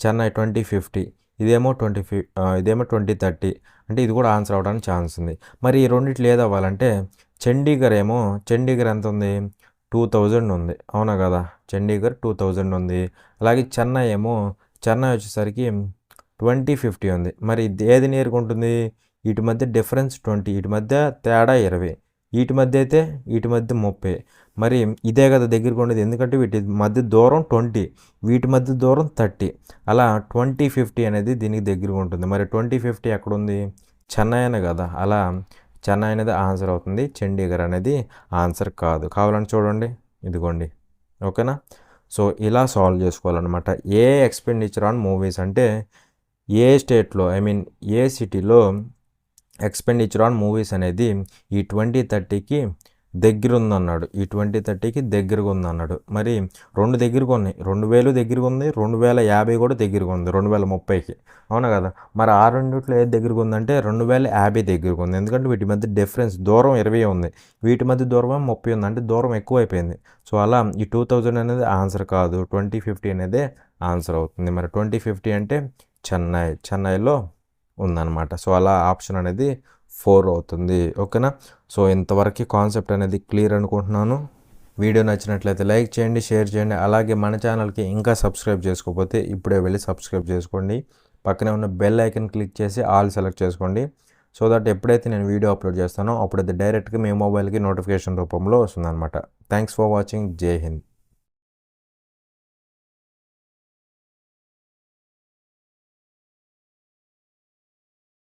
చెన్నై 2050, ఇదేమో 2030, అంటే ఇది కూడా ఆన్సర్ అవడానికి ఛాన్స్ ఉంది. మరి ఈ రెండిట్లు ఏది అవ్వాలంటే చండీగఢ్ ఎంత ఉంది 2000 ఉంది, అవునా కదా, చండీగఢ్ 2000 ఉంది. అలాగే చెన్నై వచ్చేసరికి 2050 ఉంది, మరి ఏది నేరుగా ఉంటుంది, వీటి మధ్య డిఫరెన్స్ 20, వీటి మధ్య తేడా 20, వీటి మధ్య 30, మరి ఇదే కదా దగ్గరగా ఉండేది, ఎందుకంటే వీటి మధ్య దూరం 20, వీటి మధ్య దూరం 30, అలా 2050 అనేది దీనికి దగ్గరగా ఉంటుంది. మరి 2050 ఎక్కడుంది, చెన్నై అనే కదా, అలా చెన్నై అనేది ఆన్సర్ అవుతుంది, చండీగఢ్ అనేది ఆన్సర్ కాదు. కావాలని చూడండి, ఇదిగోండి, ఓకేనా. సో ఇలా సాల్వ్ చేసుకోవాలన్నమాట. ఏ ఎక్స్పెండిచర్ ఆన్ మూవీస్ అంటే ఏ స్టేట్లో ఏ సిటీలో ఎక్స్పెండిచర్ ఆన్ మూవీస్ అనేది ఈ 2030కి దగ్గర ఉందన్నాడు, ఈ 2030కి దగ్గరగా ఉందన్నాడు. మరి రెండు దగ్గరగా ఉన్నాయి, 2000 దగ్గరగా ఉంది, 2050 కూడా దగ్గరగా ఉంది 2030కి, అవునా కదా. మరి ఆ రెండిట్లో ఏది దగ్గరగా ఉందంటే 2050 దగ్గరగా ఉంది, ఎందుకంటే వీటి మధ్య డిఫరెన్స్ దూరం 20 ఉంది, వీటి మధ్య దూరం 30 ఉంది, అంటే దూరం ఎక్కువైపోయింది. సో అలా ఈ 2000 అనేది ఆన్సర్ కాదు, 2050 అనేది ఆన్సర్ అవుతుంది. మరి 2050 అంటే చెన్నైలో ఉందన్నమాట. సో అలా ఆప్షన్ అనేది 4 అవుతుంది, ఓకేనా. సో ఇంతవరకు కాన్సెప్ట్ అనేది క్లియర్ అనుకుంటున్నాను. వీడియో నచ్చినట్లయితే లైక్ చేయండి, షేర్ చేయండి. అలాగే మన ఛానల్కి ఇంకా సబ్స్క్రైబ్ చేసుకోకపోతే ఇప్పుడే వెళ్ళి సబ్స్క్రైబ్ చేసుకోండి. పక్కనే ఉన్న బెల్ ఐకన్ క్లిక్ చేసి ఆల్ సెలెక్ట్ చేసుకోండి, సో దట్ ఎప్పుడైతే నేను వీడియో అప్లోడ్ చేస్తానో అప్పుడైతే డైరెక్ట్గా మీ మొబైల్కి నోటిఫికేషన్ రూపంలో వస్తుందన్నమాట. Thanks for watching. జై హింద్.